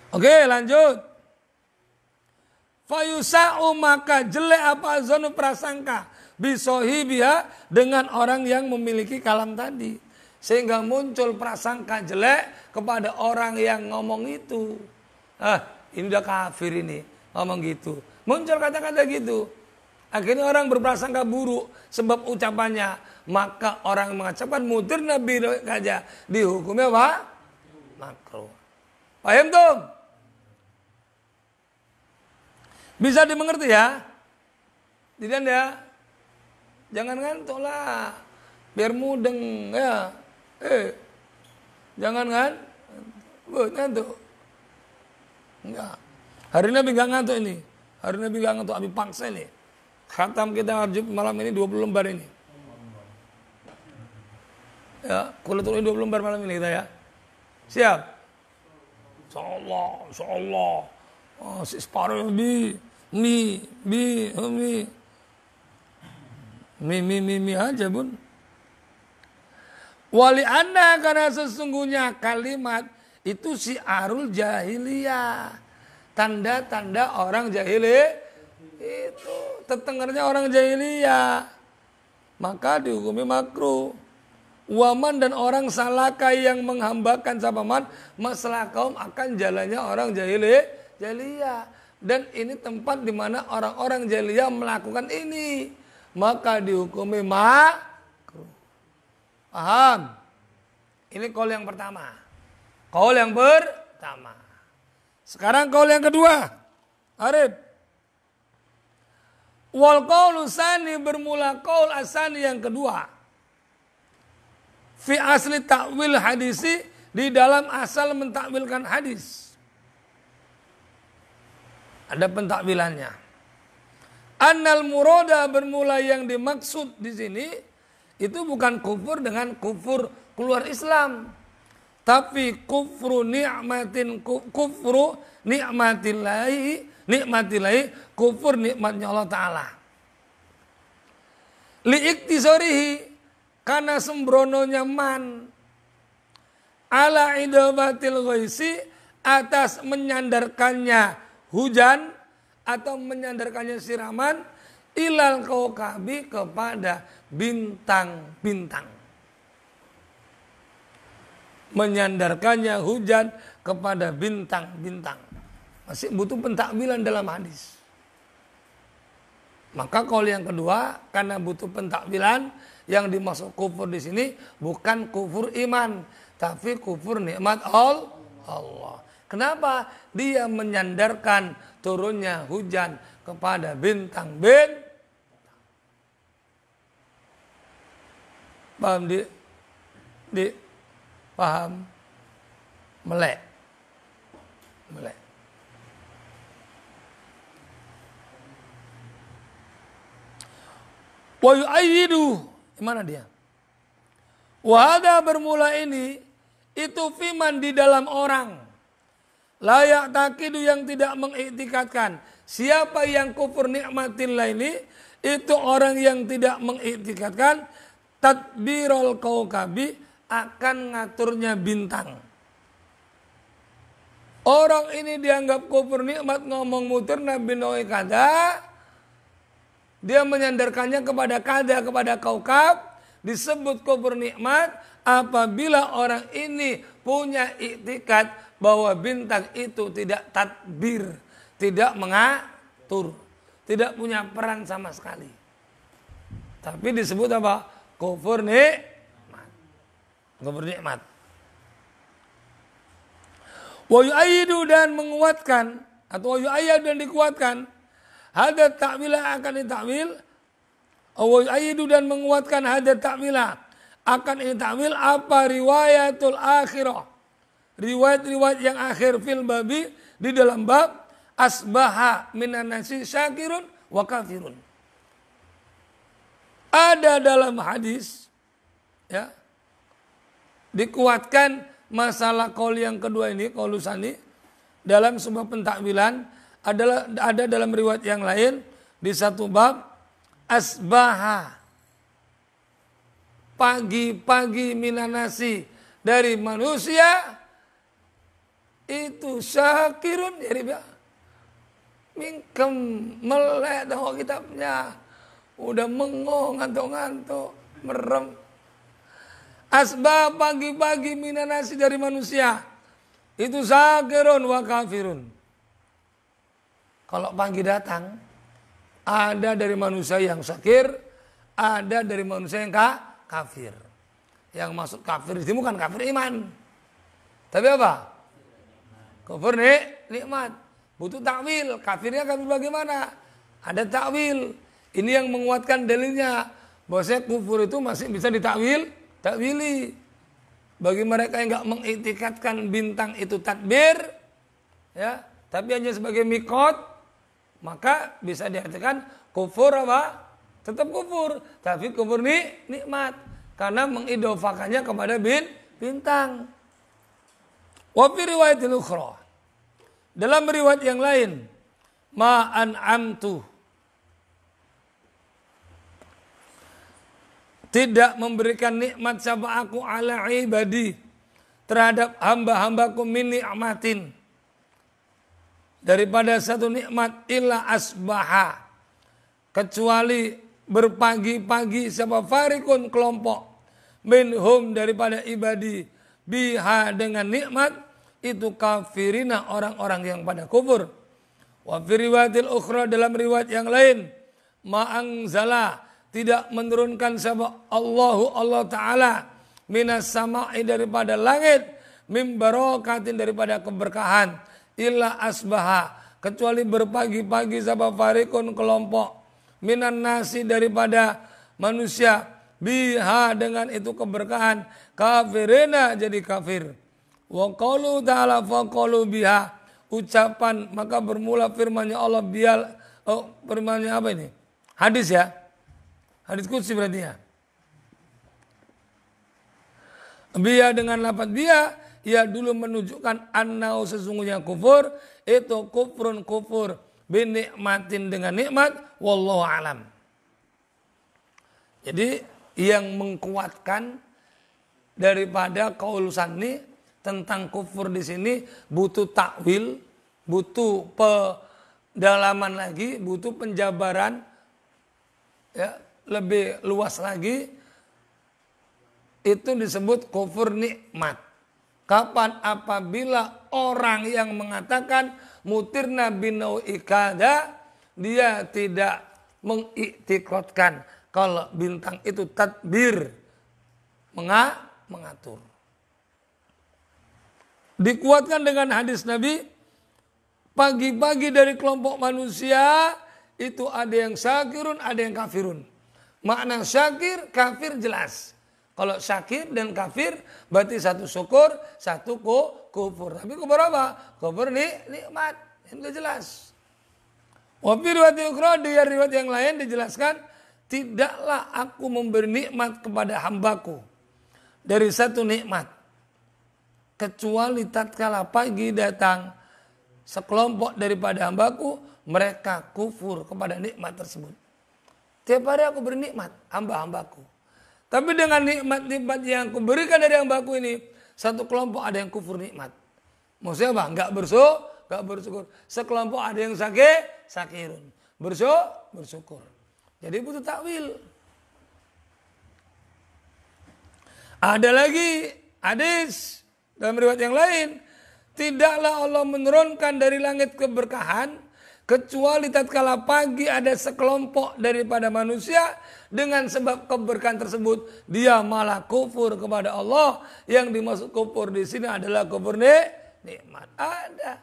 Oke, lanjut. Fayusa'u maka jelek apa zonu prasangka bisohibiha dengan orang yang memiliki kalam tadi. Sehingga muncul prasangka jelek kepada orang yang ngomong itu. Ini udah kafir ini. Ngomong gitu. Muncul kata-kata gitu. Akhirnya orang berprasangka buruk sebab ucapannya. Maka orang mengucapkan mutir Nabi saja dihukumnya apa? Makruh. Paham tuh? Bisa dimengerti ya? Tidak ya? Jangan ngantuk lah. Biar mudeng ya. Jangan ngantuk. Enggak. Hari Nabi enggak ngantuk ini. Hari Nabi enggak ngantuk. Abi paksa ini. Khatam kita malam ini 20 lembar ini. Ya, kulitul 20 lembar malam ini kita ya. Siap? Insyaallah. Si separuh mi aja, Bun. Wali anda karena sesungguhnya kalimat itu syiarul jahiliyah. Tanda-tanda orang jahiliyah. Itu tetengernya orang jahiliyah, maka dihukumi makruh. Waman dan orang salaka yang menghambakan sapaman masalah kaum akan jalannya orang jahiliyah. Dan ini tempat di mana orang-orang jahiliyah melakukan ini, maka dihukumi makruh. Paham? Ini qaul yang pertama. Kaul yang pertama. Sekarang kaul yang kedua. Arif. Wal qaulu tsani bermula kaul asani yang kedua. Fi asli takwil hadisi, di dalam asal mentakwilkan hadis. Ada pentakwilannya. Annal murada bermula yang dimaksud di sini itu bukan kufur dengan kufur keluar Islam, tapi kufru nikmatillahi, kufur nikmatnya Allah Ta'ala. Liiktisorihi, karena sembrononya man, ala idabatil ghaisi, atas menyandarkannya hujan atau menyandarkannya siraman, ilal kaukabi, kepada bintang-bintang. Menyandarkannya hujan kepada bintang-bintang. Masih butuh pentakwilan dalam hadis. Maka kaul yang kedua, karena butuh pentakwilan, yang dimaksud kufur di sini bukan kufur iman, tapi kufur nikmat Allah. Kenapa? Dia menyandarkan turunnya hujan kepada bintang-bintang. Paham di paham? Melek. Wa yu'ayyidu, mana dia? Wahada bermula ini itu fiman di dalam orang. Layak takidu yang tidak mengiktikadkan. Siapa yang kufur nikmatillah ini, itu orang yang tidak mengiktikadkan tadbirul kaukabi, akan ngaturnya bintang. Orang ini dianggap kufur nikmat, ngomong muter nabi noi kada, dia menyandarkannya kepada kada, kepada kaukab, disebut kufur nikmat apabila orang ini punya iktikad bahwa bintang itu tidak tadbir, tidak mengatur, tidak punya peran sama sekali. Tapi disebut apa? Kufur nikmat. Kufur nikmat. Wa yu'ayyidu, dan menguatkan, atau wa yu'ayyad dan dikuatkan, hada ta'wila akan ditakwil, wa yu'ayyidu dan menguatkan hada ta'wila akan ditakwil apa riwayatul akhirah, riwayat-riwayat yang akhir fil babi, di dalam bab asbaha minan nasi syakirun wa kafirun. Ada dalam hadis, ya, dikuatkan masalah kaul yang kedua ini, kaul sani, dalam sebuah pentakwilan, ada dalam riwayat yang lain di satu bab asbaha, pagi-pagi minanasi, dari manusia itu syakirun, jadi mingkem melek tahu kitabnya, udah mengong, ngantuk-ngantuk, merem. Asbah, pagi-pagi minanasi, dari manusia itu syakirun wa kafirun. Kalau pagi datang, ada dari manusia yang syakir, ada dari manusia yang kafir. Yang maksud kafir itu bukan kafir iman, tapi apa? Kufur nikmat. Butuh takwil. Kafirnya kafir bagaimana? Ada takwil. Ini yang menguatkan dalilnya bahwasanya kufur itu masih bisa takwili. Bagi mereka yang enggak mengiktikadkan bintang itu tadbir, ya, tapi hanya sebagai mikot, maka bisa diartikan kufur apa? Tetap kufur, tapi kufur nikmat karena mengidofakannya kepada bintang. Wa fi riwayatil ukhra, dalam riwayat yang lain, ma an'amtu, tidak memberikan nikmat siapa aku ala ibadi, terhadap hamba-hambaku min ni'matin, daripada satu nikmat illa asbaha, kecuali berpagi-pagi siapa farikun kelompok minhum daripada ibadi biha dengan nikmat itu kafirina orang-orang yang pada kufur. Wa fi riwayatil ukhra, dalam riwayat yang lain, ma'angzala, tidak menurunkan siapa Allah Ta'ala minas sama'i, daripada langit, mim barokatin daripada keberkahan, illa asbaha kecuali berpagi-pagi sapa farikun kelompok minan nasi daripada manusia biha dengan itu keberkahan kafirina jadi kafir. Wa qalu ta'ala fa qalu biha ucapan maka bermula firman-Nya Allah firman-Nya apa ini? Hadis ya. Hadis qudsi berarti ya. Biha dengan lafaz biha ia dulu menunjukkan annau sesungguhnya kufur itu kufrun kufur binikmatin dengan nikmat wallahu alam. Jadi yang mengkuatkan daripada qaul Sanni tentang kufur di sini butuh takwil, butuh pendalaman lagi, butuh penjabaran ya, lebih luas lagi. Itu disebut kufur nikmat. Kapan? Apabila orang yang mengatakan mutirna binau ikada, dia tidak mengiktikadkan kalau bintang itu tadbir, mengatur. Dikuatkan dengan hadis Nabi, pagi-pagi dari kelompok manusia itu ada yang syakirun, ada yang kafirun. Makna syakir, kafir jelas. Kalau syakir dan kafir berarti satu syukur, satu kufur. Tapi kufur apa? Kufur nikmat. Itu jelas. Wa fi riwayat ukhra di riwayat yang lain dijelaskan, tidaklah aku memberi nikmat kepada hambaku dari satu nikmat kecuali tatkala pagi datang sekelompok daripada hambaku mereka kufur kepada nikmat tersebut. Tiap hari aku beri nikmat hamba-hambaku. Tapi dengan nikmat-nikmat yang kuberikan dari hambaku ini, satu kelompok ada yang kufur nikmat. Maksudnya apa? Enggak bersyukur. Sekelompok ada yang sakirun. Bersyukur. Jadi butuh takwil. Ada lagi hadis dalam riwayat yang lain, tidaklah Allah menurunkan dari langit keberkahan kecuali tatkala pagi ada sekelompok daripada manusia dengan sebab keberkahan tersebut dia malah kufur kepada Allah. Yang dimaksud kufur di sini adalah kufur nikmat. Ada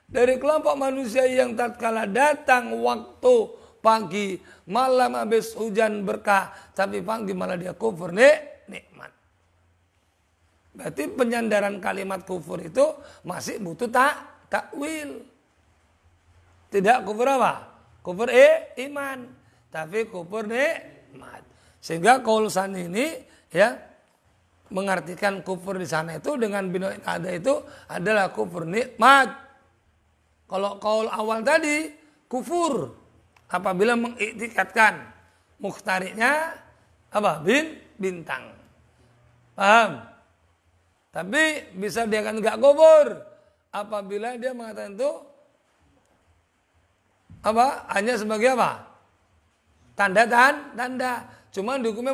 dari kelompok manusia yang tatkala datang waktu pagi, malam habis hujan berkah, tapi pagi malah dia kufur nikmat. Berarti penyandaran kalimat kufur itu masih butuh takwil. Tidak kufur apa? Kufur iman. Tapi kufur nikmat. Sehingga qaul Sanni ini ya mengartikan kufur di sana itu dengan bina ada itu adalah kufur nikmat. Kalau qaul awal tadi kufur apabila mengiktikadkan mukhtariknya apa? Bintang. Paham? Tapi bisa dia kan enggak kufur apabila dia mengatakan itu apa? Hanya sebagai apa? Tanda. Cuma dihukumnya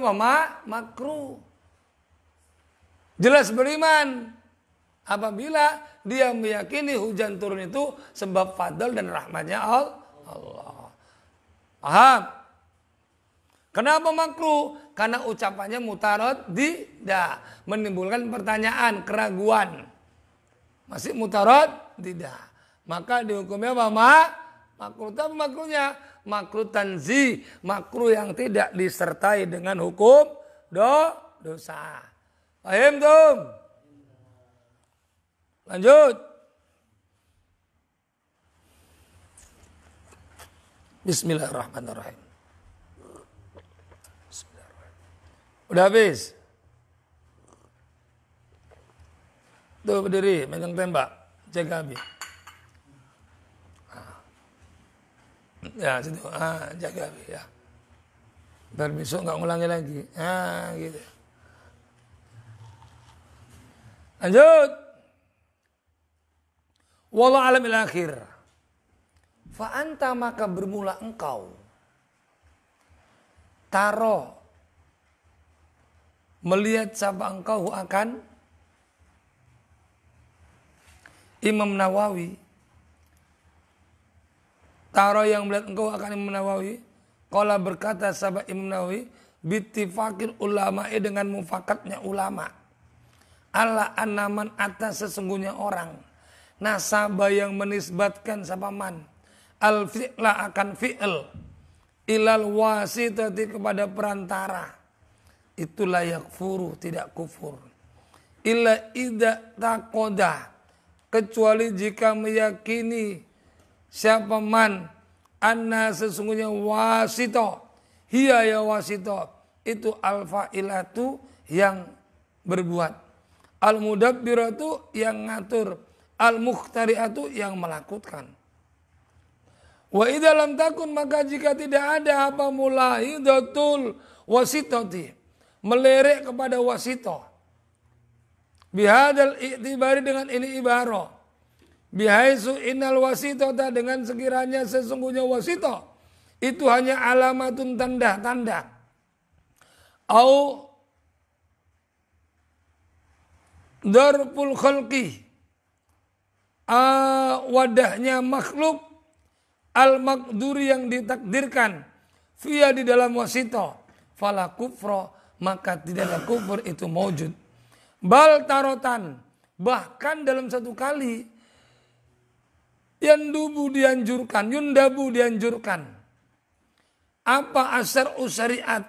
makruh. Jelas beriman apabila dia meyakini hujan turun itu sebab fadl dan rahmatnya Allah. Paham? Kenapa makruh? Karena ucapannya mutarad tidak, menimbulkan pertanyaan, keraguan. Masih mutarad tidak. Maka dihukumnya apa? Makruh. Tapi makruhnya makruh tanzih, makruh yang tidak disertai dengan hukum dosa. Paham tuh? Lanjut. Bismillahirrahmanirrahim. Udah habis? Tuh berdiri, megang tembak, jaga habis. Ya situ, jaga ya. Biar besok nggak ngulangi lagi. Gitu. Lanjut. Wallahu alam ila akhir. Fa anta maka bermula engkau taro melihat siapa engkau akan Imam Nawawi. Taro yang melihat engkau akan Imam Nawawi. Qala berkata sahabat Imam Nawawi, bittifaqil ulama dengan mufakatnya ulama. ala anaman atas sesungguhnya orang nasabah yang menisbatkan sapaman al fi'la akan fi'l ilal wasitati kepada perantara itu layak furu tidak kufur illa idza taqoda kecuali jika meyakini siapa man anna sesungguhnya wasito hiya ya wasito itu al-fa'ilatu yang berbuat, al-mudabbiratu yang ngatur, al-mukhtari'atu yang melakukan. Wa idza lam takun maka jika tidak ada apa mulahidatul wasitati melirik kepada wasito. Bihadal i'tibari dengan ini ibarah. Bihaisu innal wasitata dengan sekiranya sesungguhnya wasito itu hanya alamatun tanda-tanda. Au darful khalqi wadahnya makhluk al-maqduri yang ditakdirkan via di dalam wasito fala kufra maka tidak ada kufur itu maujud bal tarotan bahkan dalam satu kali yundabu dianjurkan apa asar usariat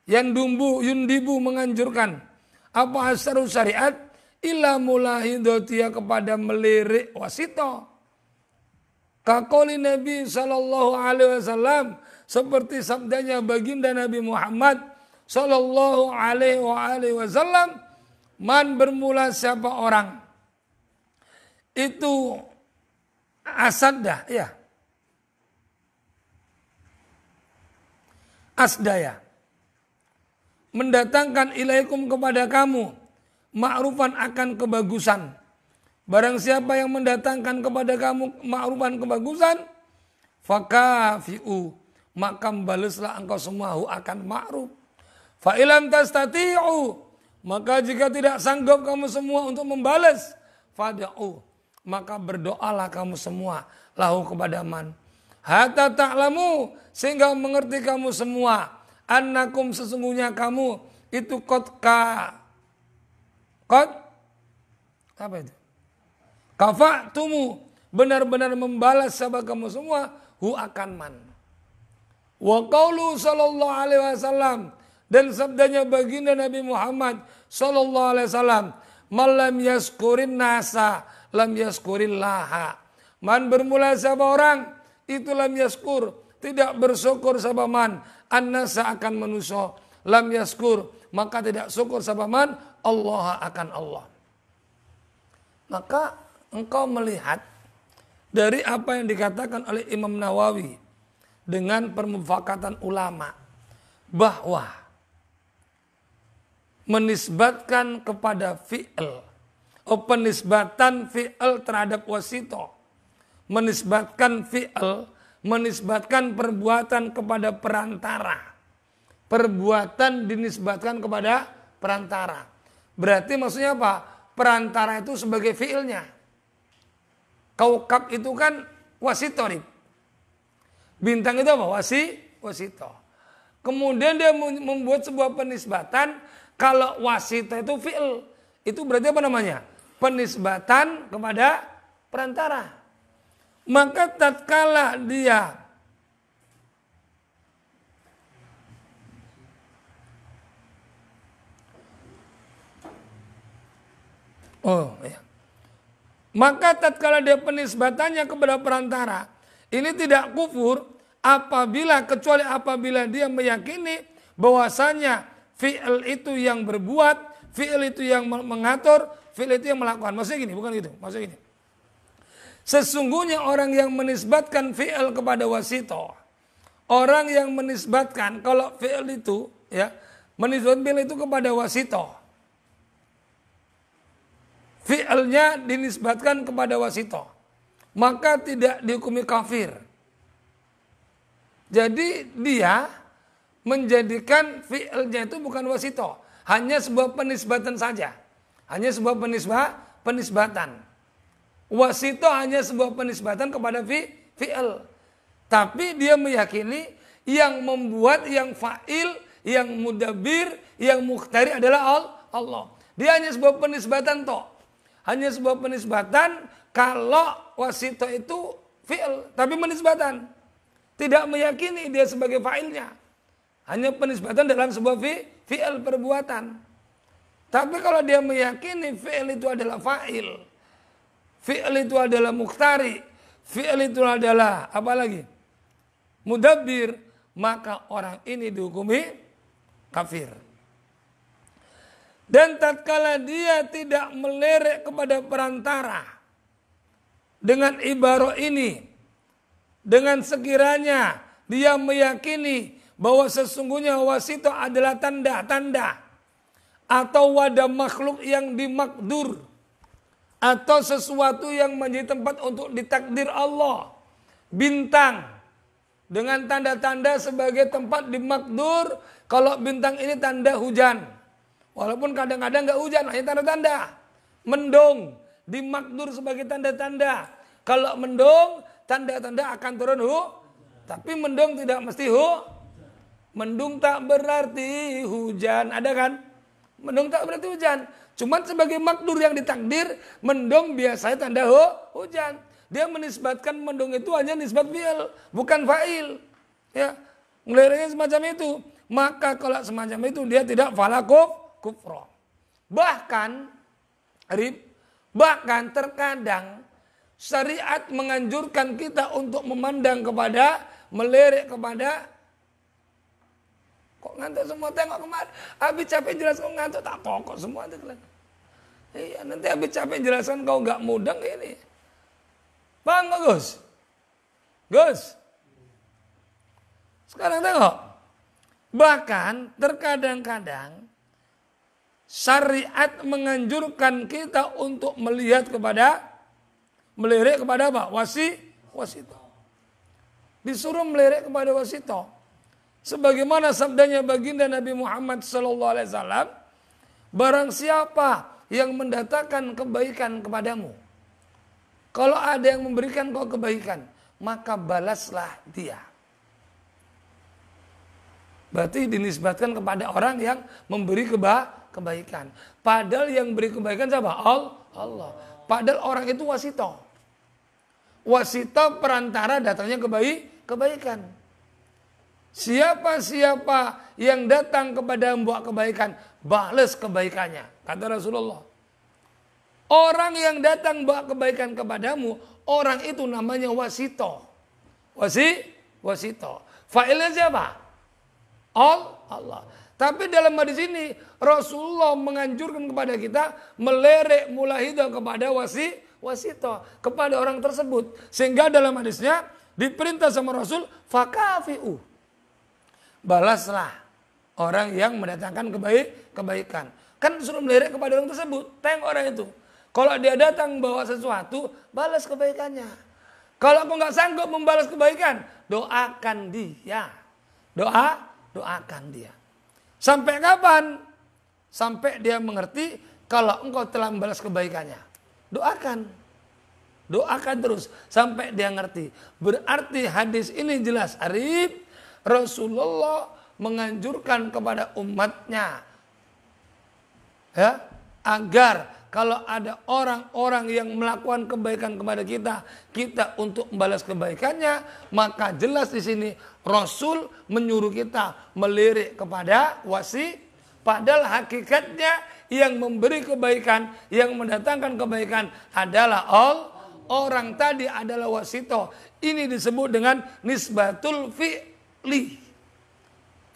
yundibu menganjurkan apa asar usariat illa mulahidotia kepada melirik wasito. Kakoli Nabi Sallallahu Alaihi Wasallam seperti sabdanya baginda Nabi Muhammad Sallallahu Alaihi Wasallam, man bermula siapa orang itu asaddah ya asdaya mendatangkan ilaikum kepada kamu ma'rufan akan kebagusan. Barang siapa yang mendatangkan kepada kamu ma'rufan kebagusan, fakafi'u maka balaslah engkau semua akan ma'ruf. Fa ilam tastati'u maka jika tidak sanggup kamu semua untuk membalas, fad'u maka berdoalah kamu semua lahu kepada man. Hatta ta'lamu sehingga mengerti kamu semua annakum sesungguhnya kamu itu qad apa itu? Kafa'tumu benar-benar membalas sahabat kamu semua hu akan man. Wa qaulu sallallahu alaihi wasallam dan sabdanya baginda Nabi Muhammad sallallahu alaihi wasallam man lam yaskurin nasa lam yaskurillaha. Man bermula siapa orang itu lam yaskur tidak bersyukur sahabat man an-nasa akan manusia lam yaskur maka tidak syukur sahabat man Allah akan Allah. Maka engkau melihat dari apa yang dikatakan oleh Imam Nawawi dengan permufakatan ulama bahwa menisbatkan kepada fi'il penisbatan fi'il terhadap wasito menisbatkan fi'il menisbatkan perbuatan kepada perantara. Perbuatan dinisbatkan kepada perantara. Berarti maksudnya apa? Perantara itu sebagai fi'ilnya. Kaukab itu kan wasitorib. Bintang itu apa? Wasito. Kemudian dia membuat sebuah penisbatan kalau wasito itu fi'il. Itu berarti apa namanya? Penisbatan kepada perantara. Maka tatkala dia maka tatkala dia penisbatannya kepada perantara ini tidak kufur kecuali apabila dia meyakini bahwasanya fi'il itu yang berbuat, fi'il itu yang mengatur, fi'il itu yang melakukan. Maksudnya gini, bukan gitu. Maksudnya gini. Sesungguhnya orang yang menisbatkan fi'il kepada wasito, orang yang menisbatkan kalau fi'il itu ya, menisbatkan fi'il itu kepada wasito. Fi'ilnya dinisbatkan kepada wasito, maka tidak dihukumi kafir. Jadi dia menjadikan fi'ilnya itu bukan wasito, hanya sebuah penisbatan saja. Hanya sebuah penisbatan. Wasito hanya sebuah penisbatan kepada fi'il. Tapi dia meyakini yang membuat, yang fa'il, yang mudabbir, yang mukhtari adalah Allah. Dia hanya sebuah penisbatan toh. Hanya sebuah penisbatan kalau wasito itu fi'il, tapi penisbatan. Tidak meyakini dia sebagai fa'ilnya. Hanya penisbatan dalam sebuah fi'il perbuatan. Tapi kalau dia meyakini fi'il itu adalah fa'il, fi'il itu adalah muktari, fi'il itu adalah apa lagi? Mudabbir, maka orang ini dihukumi kafir. Dan tatkala dia tidak melirik kepada perantara dengan ibarat ini, dengan sekiranya dia meyakini bahwa sesungguhnya wasito adalah tanda-tanda atau wadah makhluk yang dimakdur atau sesuatu yang menjadi tempat untuk ditakdir Allah, bintang dengan tanda-tanda sebagai tempat dimakdur. Kalau bintang ini tanda hujan, walaupun kadang-kadang nggak hujan, hanya tanda-tanda. Mendung dimakdur sebagai tanda-tanda. Kalau mendung, tanda-tanda akan turun tapi mendung tidak mesti Mendung tak berarti hujan, ada kan? Mendung tak berarti hujan. Cuman sebagai makdur yang ditakdir, mendung biasanya tanda hujan. Dia menisbatkan mendung itu hanya nisbat fi'il, bukan fa'il. Ya, ngeliriknya semacam itu. Maka kalau semacam itu dia tidak fala kufra. Bahkan terkadang syariat menganjurkan kita untuk memandang kepada, melirik kepada. Kok ngantuk semua, tengok kemarin. Habis capek jelaskan ngantuk, tak pokok semua. Iya, nanti habis capek jelaskan kau gak mudeng ini. Paham gak Gus? Gus? Sekarang tengok. Bahkan terkadang-kadang syariat menganjurkan kita untuk melihat kepada, melirik kepada apa? Wasito. Disuruh melirik kepada wasito. Sebagaimana sabdanya baginda Nabi Muhammad SAW, barang siapa yang mendatangkan kebaikan kepadamu, kalau ada yang memberikan kau kebaikan, maka balaslah dia. Berarti dinisbatkan kepada orang yang memberi kebaikan. Padahal yang beri kebaikan siapa? Allah. Padahal orang itu wasito. Wasito perantara datangnya kebaikan. Siapa-siapa yang datang kepada membawa kebaikan, balas kebaikannya. Kata Rasulullah. Orang yang datang bawa kebaikan kepadamu, orang itu namanya wasito. Wasito. Fa'ilnya siapa? Allah. Tapi dalam hadis ini Rasulullah menganjurkan kepada kita melirik mulahidah kepada wasito, kepada orang tersebut. Sehingga dalam hadisnya diperintah sama Rasul, fakafi'u. Balaslah orang yang mendatangkan kebaikan. Kan suruh melirik kepada orang tersebut. Tengok orang itu. Kalau dia datang bawa sesuatu, balas kebaikannya. Kalau aku nggak sanggup membalas kebaikan, doakan dia. Doakan dia. Sampai kapan? Sampai dia mengerti kalau engkau telah membalas kebaikannya. Doakan terus sampai dia ngerti. Berarti hadis ini jelas, Arif. Rasulullah menganjurkan kepada umatnya, ya, agar kalau ada orang-orang yang melakukan kebaikan kepada kita untuk membalas kebaikannya, maka jelas di sini Rasul menyuruh kita melirik kepada padahal hakikatnya yang memberi kebaikan, yang mendatangkan kebaikan adalah orang tadi adalah wasito. Ini disebut dengan nisbatul fi'li.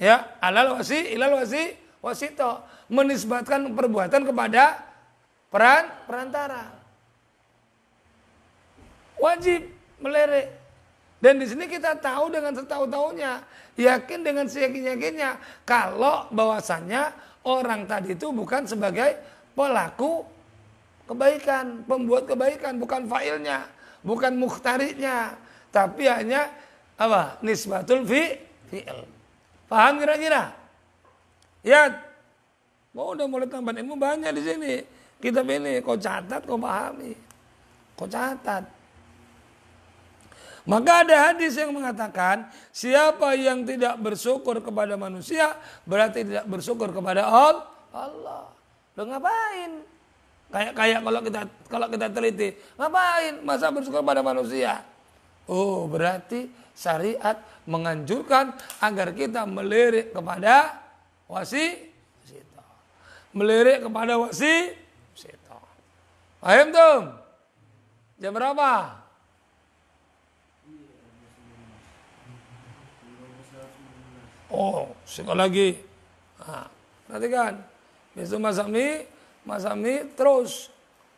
Ya, ilal wasito, menisbatkan perbuatan kepada perantara. Wajib melirik. Dan di sini kita tahu dengan setahu-tahunya, yakin dengan seyakin-yakinnya kalau bahwasannya orang tadi itu bukan sebagai pelaku kebaikan, pembuat kebaikan, bukan fa'ilnya, bukan mukhtarinya, tapi hanya apa? Nisbatul fi'il. Paham kira-kira? Ya, udah mulai tambahan ilmu banyak di sini. Kitab ini kau catat, kau pahami. Kau catat. Maka ada hadis yang mengatakan, siapa yang tidak bersyukur kepada manusia, berarti tidak bersyukur kepada Allah. Lo ngapain? Kayak kalau kita teliti, ngapain masa bersyukur pada manusia? Oh, berarti syariat menganjurkan agar kita melirik kepada wasito. Melirik kepada wasito. Paham tuh? Jam berapa? Oh, sekali lagi. Nah, perhatikan. Besok Mas Ami terus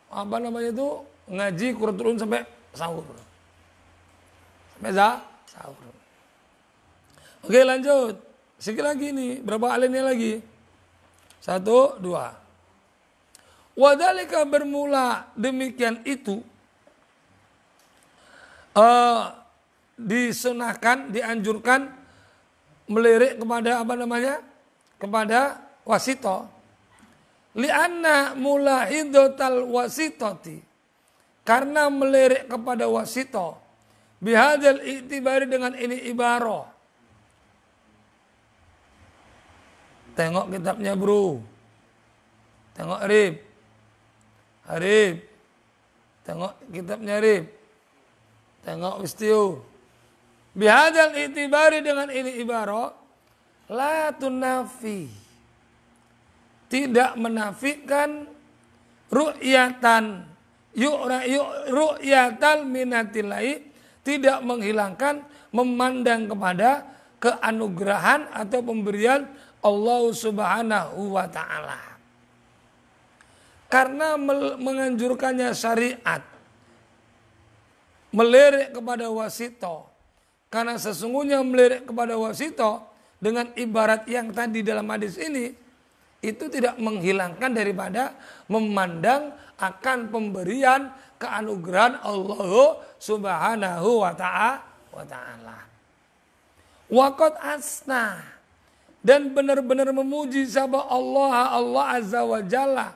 apa namanya itu ngaji kurang turun sampai sahur. Sampai sahur. Oke, lanjut. Sekali lagi nih, berapa alinnya lagi? 1, 2. Wadhalika bermula demikian itu disunahkan, dianjurkan melirik kepada apa namanya? Kepada wasito. Lianna mulahidotal wasitoti. Karena melirik kepada wasito. Bihadal i'tibari dengan ini ibaroh. Tengok kitabnya bro. Tengok Arif. Tengok kitabnya Arif. Tengok Wistiu. Bihadal i'tibari dengan ini ibaroh. La tunafi. Tidak menafikan ru'yatan. Ru'yatal minatilai. Tidak menghilangkan memandang kepada keanugerahan atau pemberian Allah Subhanahu wa ta'ala. Karena menganjurkannya syariat melirik kepada wasito. Karena sesungguhnya melirik kepada wasito dengan ibarat yang tadi dalam hadis ini, itu tidak menghilangkan daripada memandang akan pemberian keanugerahan Allah Subhanahu wa ta'ala. Waqad asna, dan benar-benar memuji sama Allah Azza wa Jalla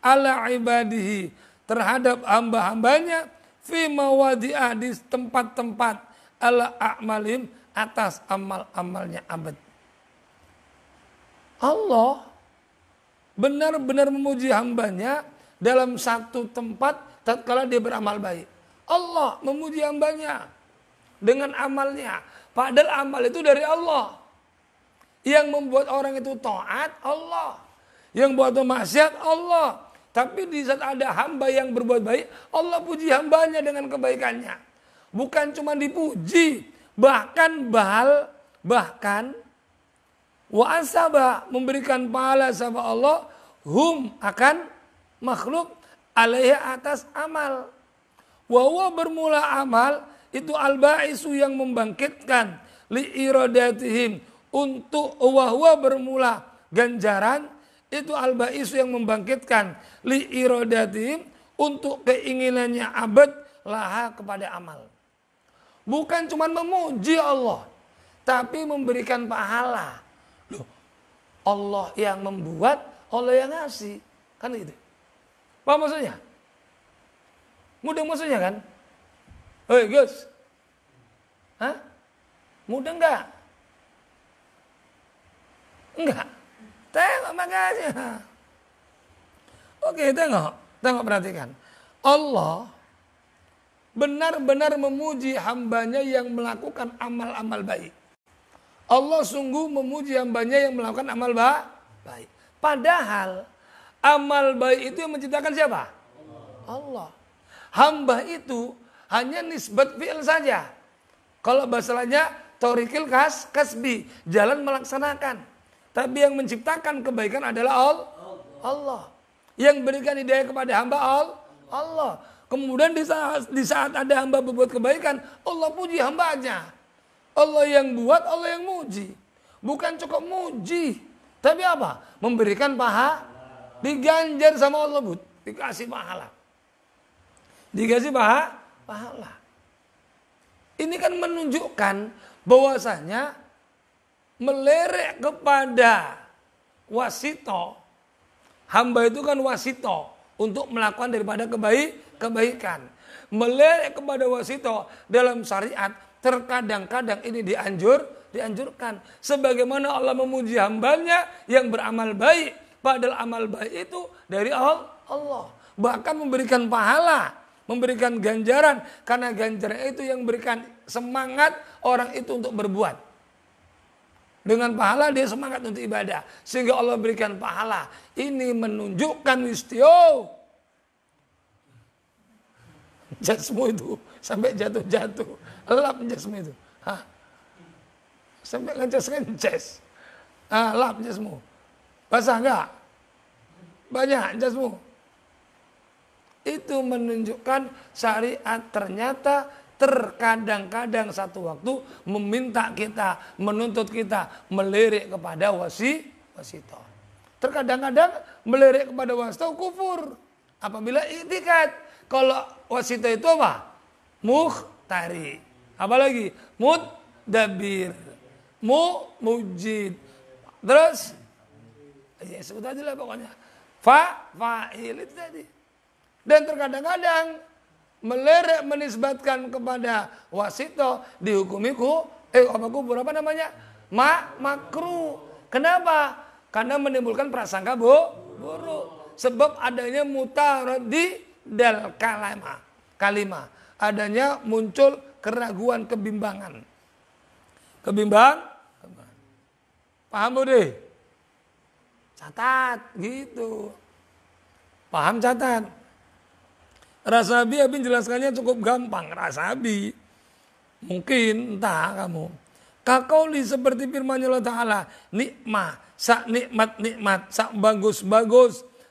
ala ibadihi, terhadap hamba-hambanya, fi mawadi'ah, di tempat-tempat, ala a'malim, atas amal-amalnya abad. Allah benar-benar memuji hambanya dalam satu tempat tatkala dia beramal baik. Allah memuji hambanya dengan amalnya. Padahal amal itu dari Allah. Yang membuat orang itu taat Allah. Yang buat maksiat Allah. Tapi di saat ada hamba yang berbuat baik, Allah puji hambanya dengan kebaikannya. Bukan cuma dipuji, bahkan wa asaba, memberikan pahala sama Allah, hum, akan makhluk, alaihi, atas amal. Wa huwa, bermula amal itu al-ba'isu, yang membangkitkan, li iradatihim, untuk wa huwa, bermula ganjaran itu al-ba'isu, yang membangkitkan, li iradatihim, untuk keinginannya abad, laha, kepada amal. Bukan cuma memuji Allah, tapi memberikan pahala. Loh, Allah yang membuat, Allah yang ngasih, kan gitu. Apa maksudnya? Mudah maksudnya kan? Hei Gus, hah? Mudah enggak? Enggak. Tengok makanya. Oke, tengok perhatikan. Allah benar-benar memuji hambanya yang melakukan amal-amal baik. Allah sungguh memuji hambanya yang melakukan amal baik. Padahal amal baik itu yang menciptakan siapa? Allah. Hamba itu hanya nisbat fi'il saja. Kalau bahasanya torikil kasbi, jalan melaksanakan. Tapi yang menciptakan kebaikan adalah Allah. Yang berikan hidayah kepada hamba Allah. Kemudian di saat ada hamba berbuat kebaikan, Allah puji hambanya. Allah yang buat, Allah yang muji. Bukan cukup muji, tapi apa? Memberikan pahala. Diganjar sama Allah, Bud. Dikasih pahala. Dikasih pahala. Ini kan menunjukkan bahwasanya melirik kepada wasito. Hamba itu kan wasito untuk melakukan daripada kebaikan. Melirik kepada wasito dalam syariat terkadang-kadang ini dianjurkan. Sebagaimana Allah memuji hambanya yang beramal baik. Padahal amal baik itu dari Allah. Bahkan memberikan pahala, memberikan ganjaran. Karena ganjaran itu yang memberikan semangat orang itu untuk berbuat. Dengan pahala dia semangat untuk ibadah. Sehingga Allah berikan pahala. Ini menunjukkan istio. Jasmu itu sampai jatuh-jatuh. Lap jasmu itu. Hah? Sampai ngeces-ngeces. Lap jasmu. Basah enggak? Banyak jasmu. Itu menunjukkan syariat ternyata terkadang-kadang satu waktu meminta kita, menuntut kita melirik kepada wasito. Terkadang-kadang melirik kepada wasito kufur. Apabila iktikad. Kalau wasito itu apa? Mukhtari. Apalagi? Mudabir. Mujid. Terus ya sebut aja lah pokoknya. Fa'il itu tadi. Dan terkadang-kadang melirik menisbatkan kepada wasito dihukumiku kufur apa namanya? Makruh. Kenapa? Karena menimbulkan prasangka buruk. Sebab adanya mutaradidal kalimah. Adanya muncul keraguan, kebimbangan. Paham Budi? Catat gitu. Paham catat. Rasabi Abi jelaskannya cukup gampang. Rasabi mungkin entah kamu. Kakauli seperti firman Allah Ta'ala. Nikmah, sak nikmat, sak bagus.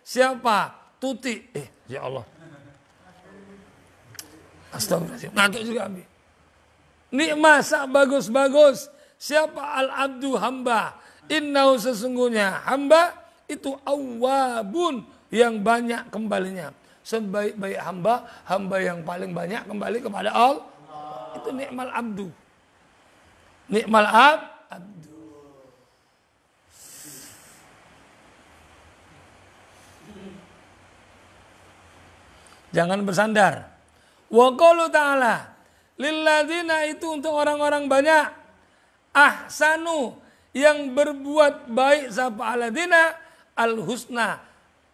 Siapa? Tuti. Ya Allah. Astagfirullahaladzim. Ngantuk juga Abi. Nikmah, sak bagus. Siapa? Al-abdu hamba. Innahu sesungguhnya hamba itu awwabun yang banyak kembalinya. Sebaik-baik hamba yang paling banyak kembali kepada Allah. Itu nikmal abdu. Nikmal abdu. Jangan bersandar. Wa qaulu ta'ala lilladzina itu untuk orang-orang banyak ahsanu yang berbuat baik sapa aladina al-husna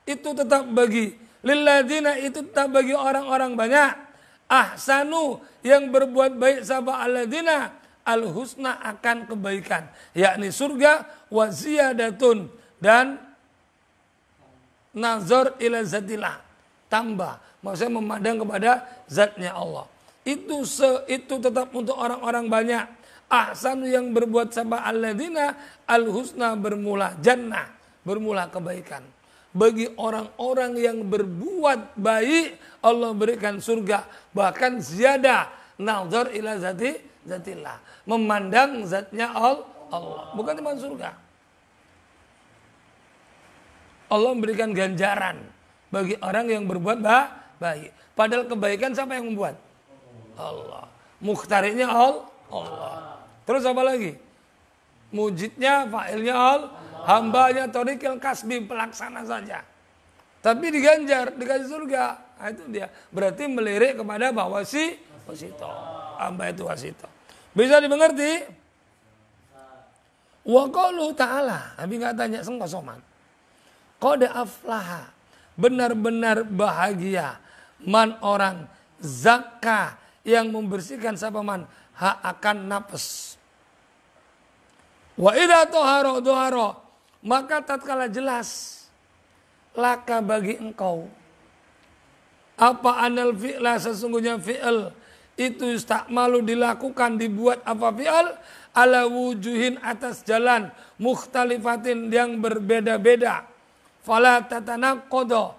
itu tetap bagi lilladzina itu tetap bagi orang-orang banyak ahsanu yang berbuat baik sapa aladina al-husna akan kebaikan yakni surga wa ziyadatun dan nazar ila zatillah tambah maksudnya memandang kepada zatnya Allah itu tetap untuk orang-orang banyak ahsanu yang berbuat sapa aladina al-husna bermula jannah bermula kebaikan. Bagi orang-orang yang berbuat baik, Allah berikan surga. Bahkan ziyadah, nazar ila zatillah. Memandang zatnya Allah. Bukan cuma surga. Allah memberikan ganjaran bagi orang yang berbuat baik. Padahal kebaikan siapa yang membuat? Allah. Mukhtarinya Allah. Terus apa lagi? Mujidnya, fa'ilnya Allah. Hambanya Thoriqil Kasbi pelaksana saja. Tapi diganjar, dikasih surga. Nah, itu dia. Berarti melirik kepada bahwa wasito. Hamba itu wasito. Bisa dimengerti? Wa qauluhu ta'ala. Nabi nggak tanya sengkosoman. Qad aflaha. Benar-benar bahagia. Man orang zakka yang membersihkan siapa man hak akan nafas. Wa idza doharo maka tatkala jelas laka bagi engkau apa anal fi'la sesungguhnya fi'l itu istakmalu dilakukan dibuat apa fi'l ala wujuhin atas jalan mukhtalifatin yang berbeda-beda fala tatanaqadu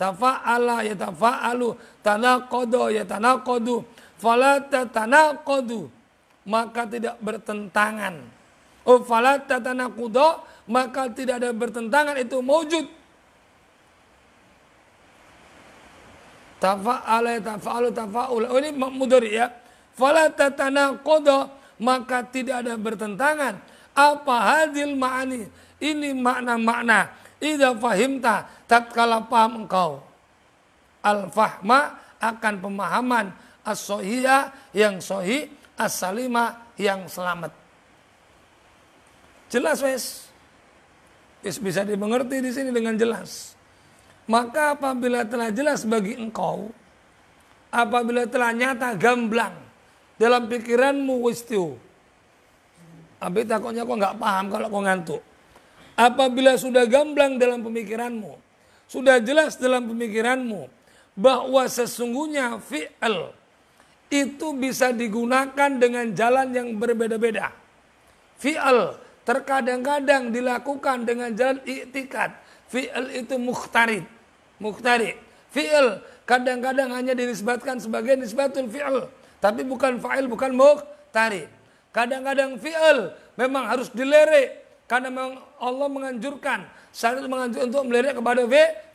tafa'ala yatafa'alu tanaqadu yatanaqadu fala tatanaqadu maka tidak bertentangan fala tatanaqadu maka tidak ada bertentangan itu mawjud. Tafa'ala tafa'alu tafa'ul. Ini mudhari ya. Fala tatanaqadu maka tidak ada bertentangan. Apa hadil ma'ani? Ini makna-makna. Idza fahimta tatkala paham engkau. Al-fahma akan pemahaman as-sahihah yang sahih, as-salimah yang selamat. Jelas wes. Bisa dimengerti di sini dengan jelas. Maka apabila telah jelas bagi engkau, apabila telah nyata gamblang dalam pikiranmu wistiu. Abi takutnya kau nggak paham kalau kau ngantuk. Apabila sudah gamblang dalam pemikiranmu, sudah jelas dalam pemikiranmu bahwa sesungguhnya fi'al itu bisa digunakan dengan jalan yang berbeda-beda. Fi'al terkadang-kadang dilakukan dengan jalan i'tikad. Fi'al itu mukhtarid. Fi'al kadang-kadang hanya dinisbatkan sebagai nisbatul fi'al. Tapi bukan fa'il, bukan mukhtarid. Kadang-kadang fi'al memang harus dilirik. Karena memang Allah menganjurkan. Syariat menganjurkan untuk melirik kepada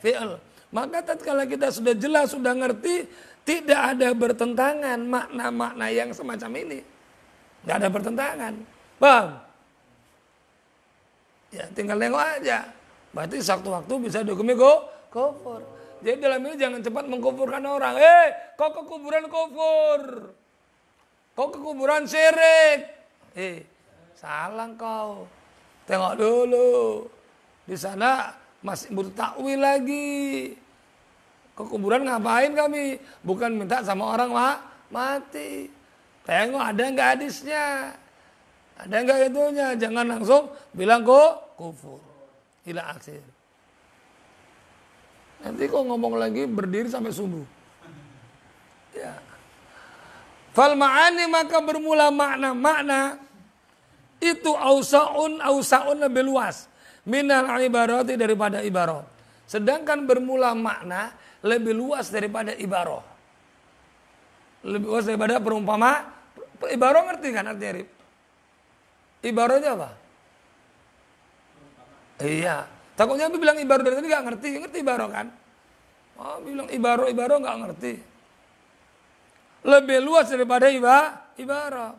fi'al. Maka tatkala kita sudah jelas, sudah ngerti, tidak ada bertentangan makna-makna yang semacam ini. Tidak ada bertentangan. Paham? Ya tinggal nengok aja. Berarti sewaktu-waktu bisa dihukumi kufur. Jadi dalam ini jangan cepat mengkufurkan orang. Kau ke kuburan kufur. Kau ke kuburan syirik. Salah kau. Tengok dulu. Di sana masih butuh takwil lagi. Ke kuburan ngapain kami? Bukan minta sama orang mati. Tengok ada nggak hadisnya? Ada nggak itunya? Jangan langsung bilang kufur. Ila akhir. Nanti kok ngomong lagi berdiri sampai subuh. Ya. Fal ma'ani maka bermula makna itu ausaun lebih luas minal ibarati daripada ibarat. Sedangkan bermula makna lebih luas daripada ibarah. Lebih luas daripada perumpama. Ibarah ngerti kan artinya? Ibarah itu apa? Iya. Takutnya aku bilang ibarah dari tadi gak ngerti. Ngerti ibarah kan? Oh, bilang ibarah gak ngerti. Lebih luas daripada ibarah.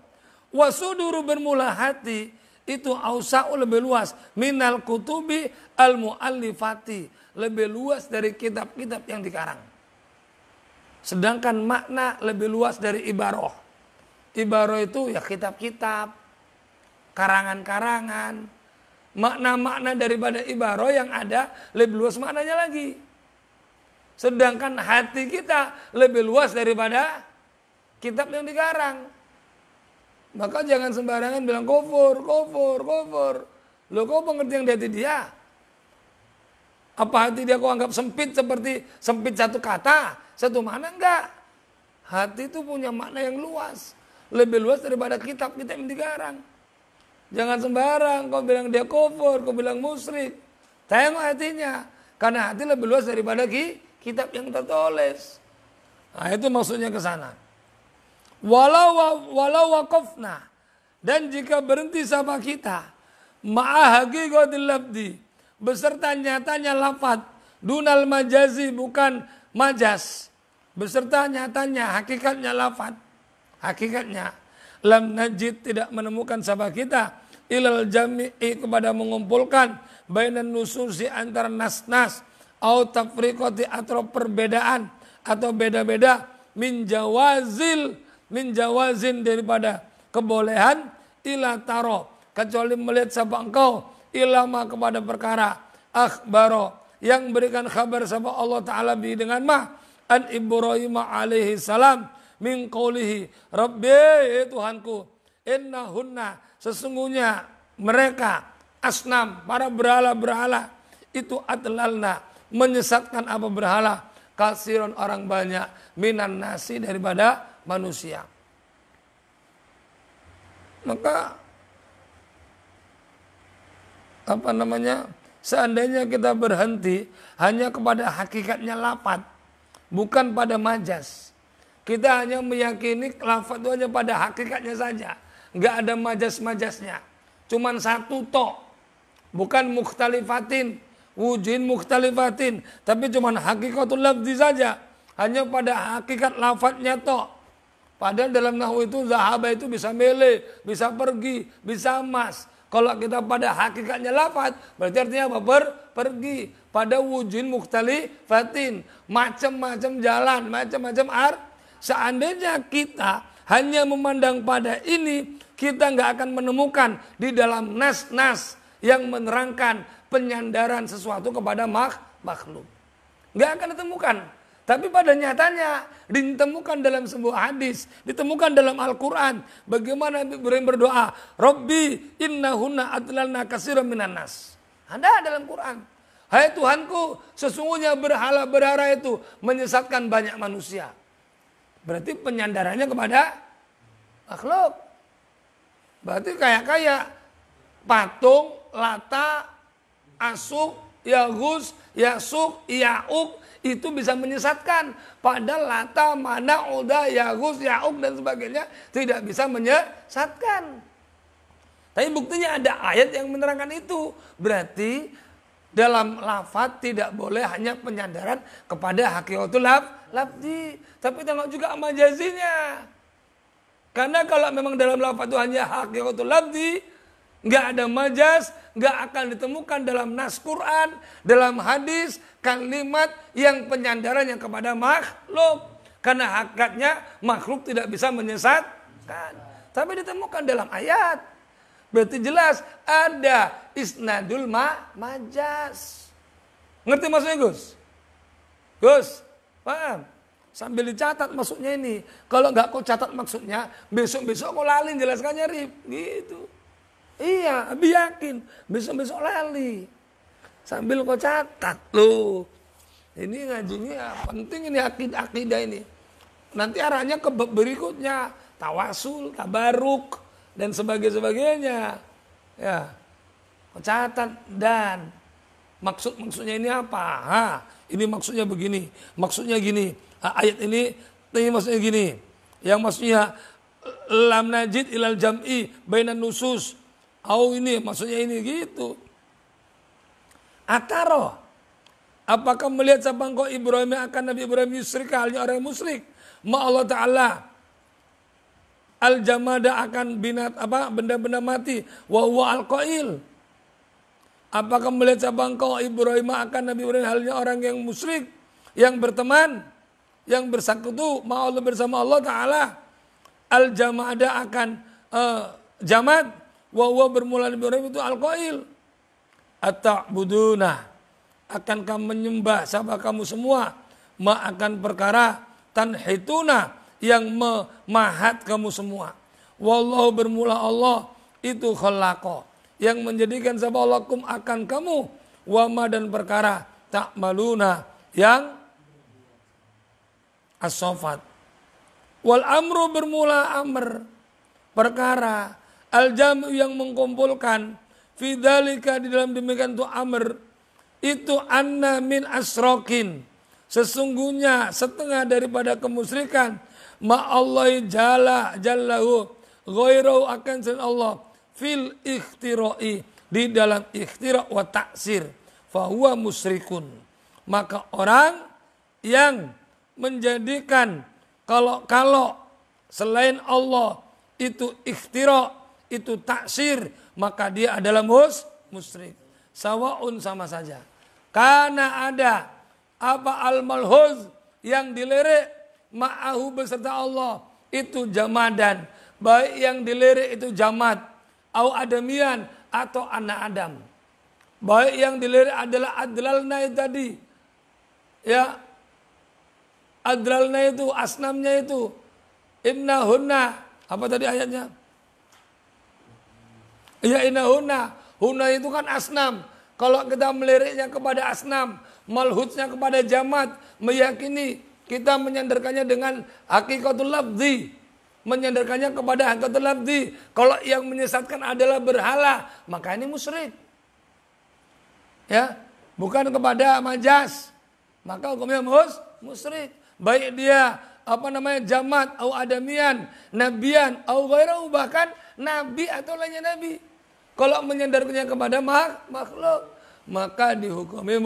Wasuduru bermula hati itu ausa'u lebih luas minal kutubi al muallifati, lebih luas dari kitab-kitab yang dikarang. Sedangkan makna lebih luas dari ibarah. Ibarah itu ya kitab-kitab, karangan-karangan. Makna-makna daripada ibarah yang ada lebih luas maknanya lagi. Sedangkan hati kita lebih luas daripada kitab yang dikarang. Maka jangan sembarangan bilang kufur. Loh kau pengertian di hati dia? Apa hati dia kau anggap sempit seperti sempit satu kata, satu makna? Enggak. Hati itu punya makna yang luas. Lebih luas daripada kitab-kitab yang dikarang. Jangan sembarang kau bilang dia kufur, kau bilang musyrik. Tengok hatinya. Karena hati lebih luas daripada kitab yang tertulis. Nah itu maksudnya ke sana. Walau waqafna, dan jika berhenti sama kita ma'a haqiqatil lafzi, beserta nyatanya lafaz, dunal majazi bukan majas, beserta nyatanya hakikatnya lafaz, hakikatnya lam najid tidak menemukan sama kita ilal jami'i kepada mengumpulkan bainan nususi antara nas-nas au tafriqati atau perbedaan atau beda-beda min jawazin daripada kebolehan ila taro, kecuali melihat sapa engkau ilama kepada perkara akhbaro yang berikan kabar sapa Allah Ta'ala bi dengan an Ibrahim alaihi salam min qawlihi Rabbi Tuhanku innahunna sesungguhnya mereka asnam para berhala-berhala itu adlalna menyesatkan apa berhala kasiron orang banyak minan nasi daripada manusia. Maka seandainya kita berhenti hanya kepada hakikatnya lafaz, bukan pada majas. Kita hanya meyakini lafaz itu hanya pada hakikatnya saja, nggak ada majas-majasnya. Cuman satu tok, bukan mukhtalifatin, wujudin mukhtalifatin, tapi cuman hakikatul lafzi saja, hanya pada hakikat lafaznya tok. Padahal dalam nahwu itu zahaba itu bisa mele, bisa pergi, bisa emas. Kalau kita pada hakikatnya lafaz, berarti artinya apa? Pergi. Pada wujudin mukhtalifatin, macam-macam jalan, macam-macam Seandainya kita hanya memandang pada ini, kita nggak akan menemukan di dalam nas-nas yang menerangkan penyandaran sesuatu kepada makhluk. Nggak akan ditemukan. Tapi pada nyatanya ditemukan dalam sebuah hadis, ditemukan dalam Al-Quran. Bagaimana Ibrahim berdoa, Rabbi innahunna adlalna katsiran minan nas. Ada dalam Quran. Hai Tuhanku, sesungguhnya berhala-berhala itu menyesatkan banyak manusia. Berarti penyandarannya kepada makhluk. Berarti kayak patung, Lata, Asuk, Yaghus, Yasuk, Ya'uk, itu bisa menyesatkan. Padahal Lata, Mana, Uda, Yaghus, Ya'uk dan sebagainya tidak bisa menyesatkan. Tapi buktinya ada ayat yang menerangkan itu. Berarti dalam lafaz tidak boleh hanya penyandaran kepada hakikatul lafzi, tapi tengok juga majazinya. Karena kalau memang dalam lafaz itu hanya hakikatul lafzi, nggak ada majaz, nggak akan ditemukan dalam nas Quran, dalam hadis kalimat yang penyandarannya kepada makhluk. Karena hakikatnya makhluk tidak bisa menyesatkan. Tapi ditemukan dalam ayat. Berarti jelas ada isnadul majaz. Ngerti maksudnya Gus? Gus, paham? Sambil dicatat maksudnya ini. Kalau nggak kau catat maksudnya, besok-besok kau lali jelaskannya Rip. Gitu. Iya, Abi yakin. Besok-besok lali. Sambil kau catat. Loh, ini ngajinya penting ini akidah ini. Nanti arahnya ke bab berikutnya. Tawasul, tabaruk, dan sebagainya. Ya, kau catat dan maksudnya ini apa? Ini maksudnya begini. Maksudnya gini. Ayat ini maksudnya gini. Yang maksudnya lam najid ilal jam'i bainan nusus. Ini maksudnya ini gitu. Ataro, apakah melihat sabang kau Ibrahim akan Nabi Ibrahim yusrik halnya orang musyrik? Ma Allah Ta'ala al-jamada akan benda-benda mati. Wa huwa al-qail. Apakah melihat sabang kau Ibrahim akan Nabi Ibrahim halnya orang yang musyrik, yang berteman, yang bersekutu ma Allah bersama Allah Ta'ala. Al-jamada akan jamad. Wa bermula Nabi Ibrahim itu al-qail. Ata'buduna, akankah menyembah siapa kamu semua ma akan perkara tanhituna yang memahat kamu semua. Wallahu bermula Allah itu khalaqa yang menjadikan siapa Allah kum akan kamu wama dan perkara ta'maluna yang as-sofat. Wal amru bermula amr perkara al-jam'u yang mengkumpulkan fidzalika di dalam demikian itu amr itu anna min asrokin sesungguhnya setengah daripada kemusyrikan ma Allah jallahu ghairahu akan selain Allah fil ikhtira'i di dalam ikhtira' wa taksir fahuwa musyrikun. Maka orang yang menjadikan kalau selain Allah itu ikhtira' itu taksir, maka dia adalah musyrik. Sawaun sama saja. Karena ada apa al-malhuz yang dilirik ma'ahu beserta Allah itu jamadan. Baik yang dilirik itu jamad au adamian atau anak Adam. Baik yang dilirik adalah adlalna itu tadi. Ya. Adlalna itu asnamnya itu innahunna apa tadi ayatnya? Ya innahunna, hunna itu kan asnam. Kalau kita meliriknya kepada asnam, malhutnya kepada jamad, meyakini kita menyandarkannya dengan hakikatul lafzi, menyandarkannya kepada hakikatul lafzi. Kalau yang menyesatkan adalah berhala, maka ini musyrik. Ya, bukan kepada majas, maka hukumnya musyrik. Baik dia jamad atau adamian, nabian atau ghairahu, bahkan nabi atau lainnya nabi. Kalau menyandarkannya kepada makhluk, maka dihukumi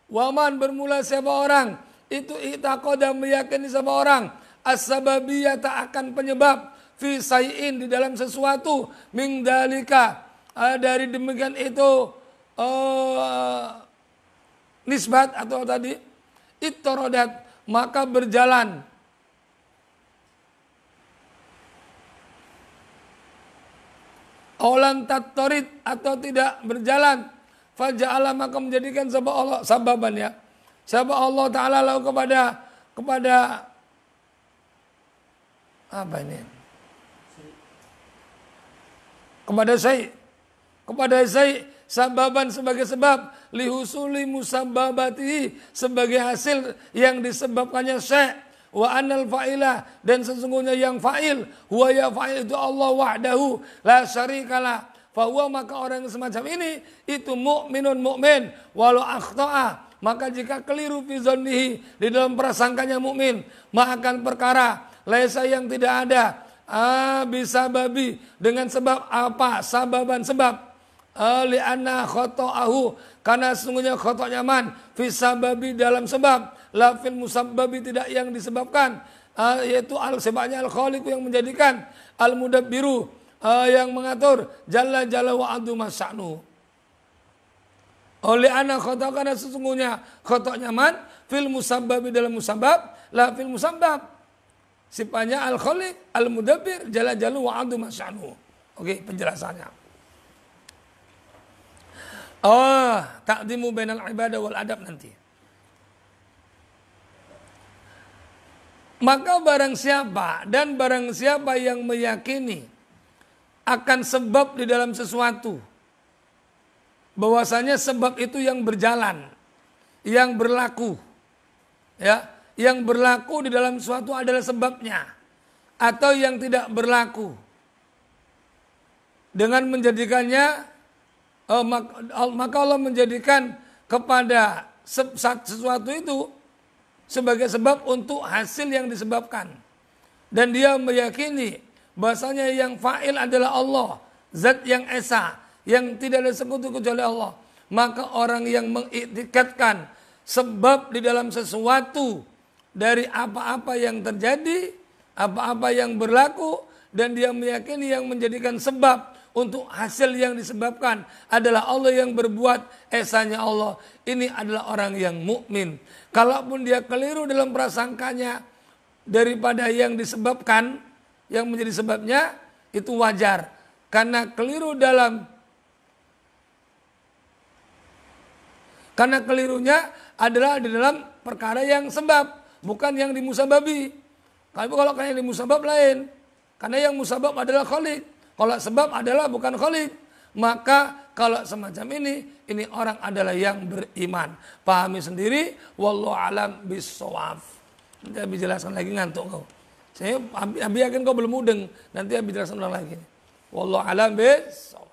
waman bermula siapa orang itu i'taqada meyakini siapa orang as-sababiyah tak akan penyebab fi say'in di dalam sesuatu min dalika dari demikian itu nisbat atau tadi ittaradat maka berjalan Aulan tatorit atau tidak berjalan faja'ala maka menjadikan sebab Allah sababan ya. Sebab Allah Ta'ala lahu kepada apa ini? Kepada saya sababan sebagai sebab lihusuli musabbabati sebagai hasil yang disebabkannya syai' wa anal fa'ilah dan sesungguhnya yang fa'il huwa ya fa'il itu Allah wahdahu la syarikalah fahuwa maka orang semacam ini itu mu'minun mu'min walau akhta'a maka jika keliru fi zannihi di dalam prasangkanya mukmin akan perkara laisa yang tidak ada bisa babi dengan sebab apa sababan sebab li'anna khata'ahu karena sesungguhnya khata'nya man fi sababi dalam sebab la fil musabbabi tidak yang disebabkan yaitu sebabnya al-khaliq yang menjadikan al-mudabbiru yang mengatur jalla jalla wa adu masya'nu oleh anak khata karena sesungguhnya khata'nya man fil musabbabi dalam musabab la fil musabbab sifatnya al-khaliq al-mudabbir jalla jalla wa adu masya'nu. Oke, penjelasannya. Taqdimu bainal ibadah wal adab nanti. Maka barang siapa yang meyakini akan sebab di dalam sesuatu, bahwasanya sebab itu yang berjalan, yang berlaku, ya, yang berlaku di dalam sesuatu adalah sebabnya, atau yang tidak berlaku, dengan menjadikannya, maka Allah menjadikan kepada sesuatu itu sebagai sebab untuk hasil yang disebabkan. Dan dia meyakini bahasanya yang fa'il adalah Allah, zat yang esa, yang tidak ada sekutu kecuali Allah. Maka orang yang mengiktikadkan sebab di dalam sesuatu dari apa-apa yang terjadi, apa-apa yang berlaku, dan dia meyakini yang menjadikan sebab untuk hasil yang disebabkan adalah Allah yang berbuat, esanya Allah. Ini adalah orang yang mukmin. Kalaupun dia keliru dalam prasangkanya daripada yang disebabkan, yang menjadi sebabnya, itu wajar. Karena kelirunya adalah di dalam perkara yang sebab, bukan yang dimusababi. Kalau yang dimusabab lain. Karena yang musabab adalah khaliq. Kalau sebab adalah bukan khaliq, maka kalau semacam ini orang adalah yang beriman. Pahami sendiri, wallahu alam bissawab. Nanti Abi jelaskan lagi, ngantuk kau. Abi yakin kau belum mudeng, nanti Abi jelaskan ulang lagi. Wallahu alam bissawab.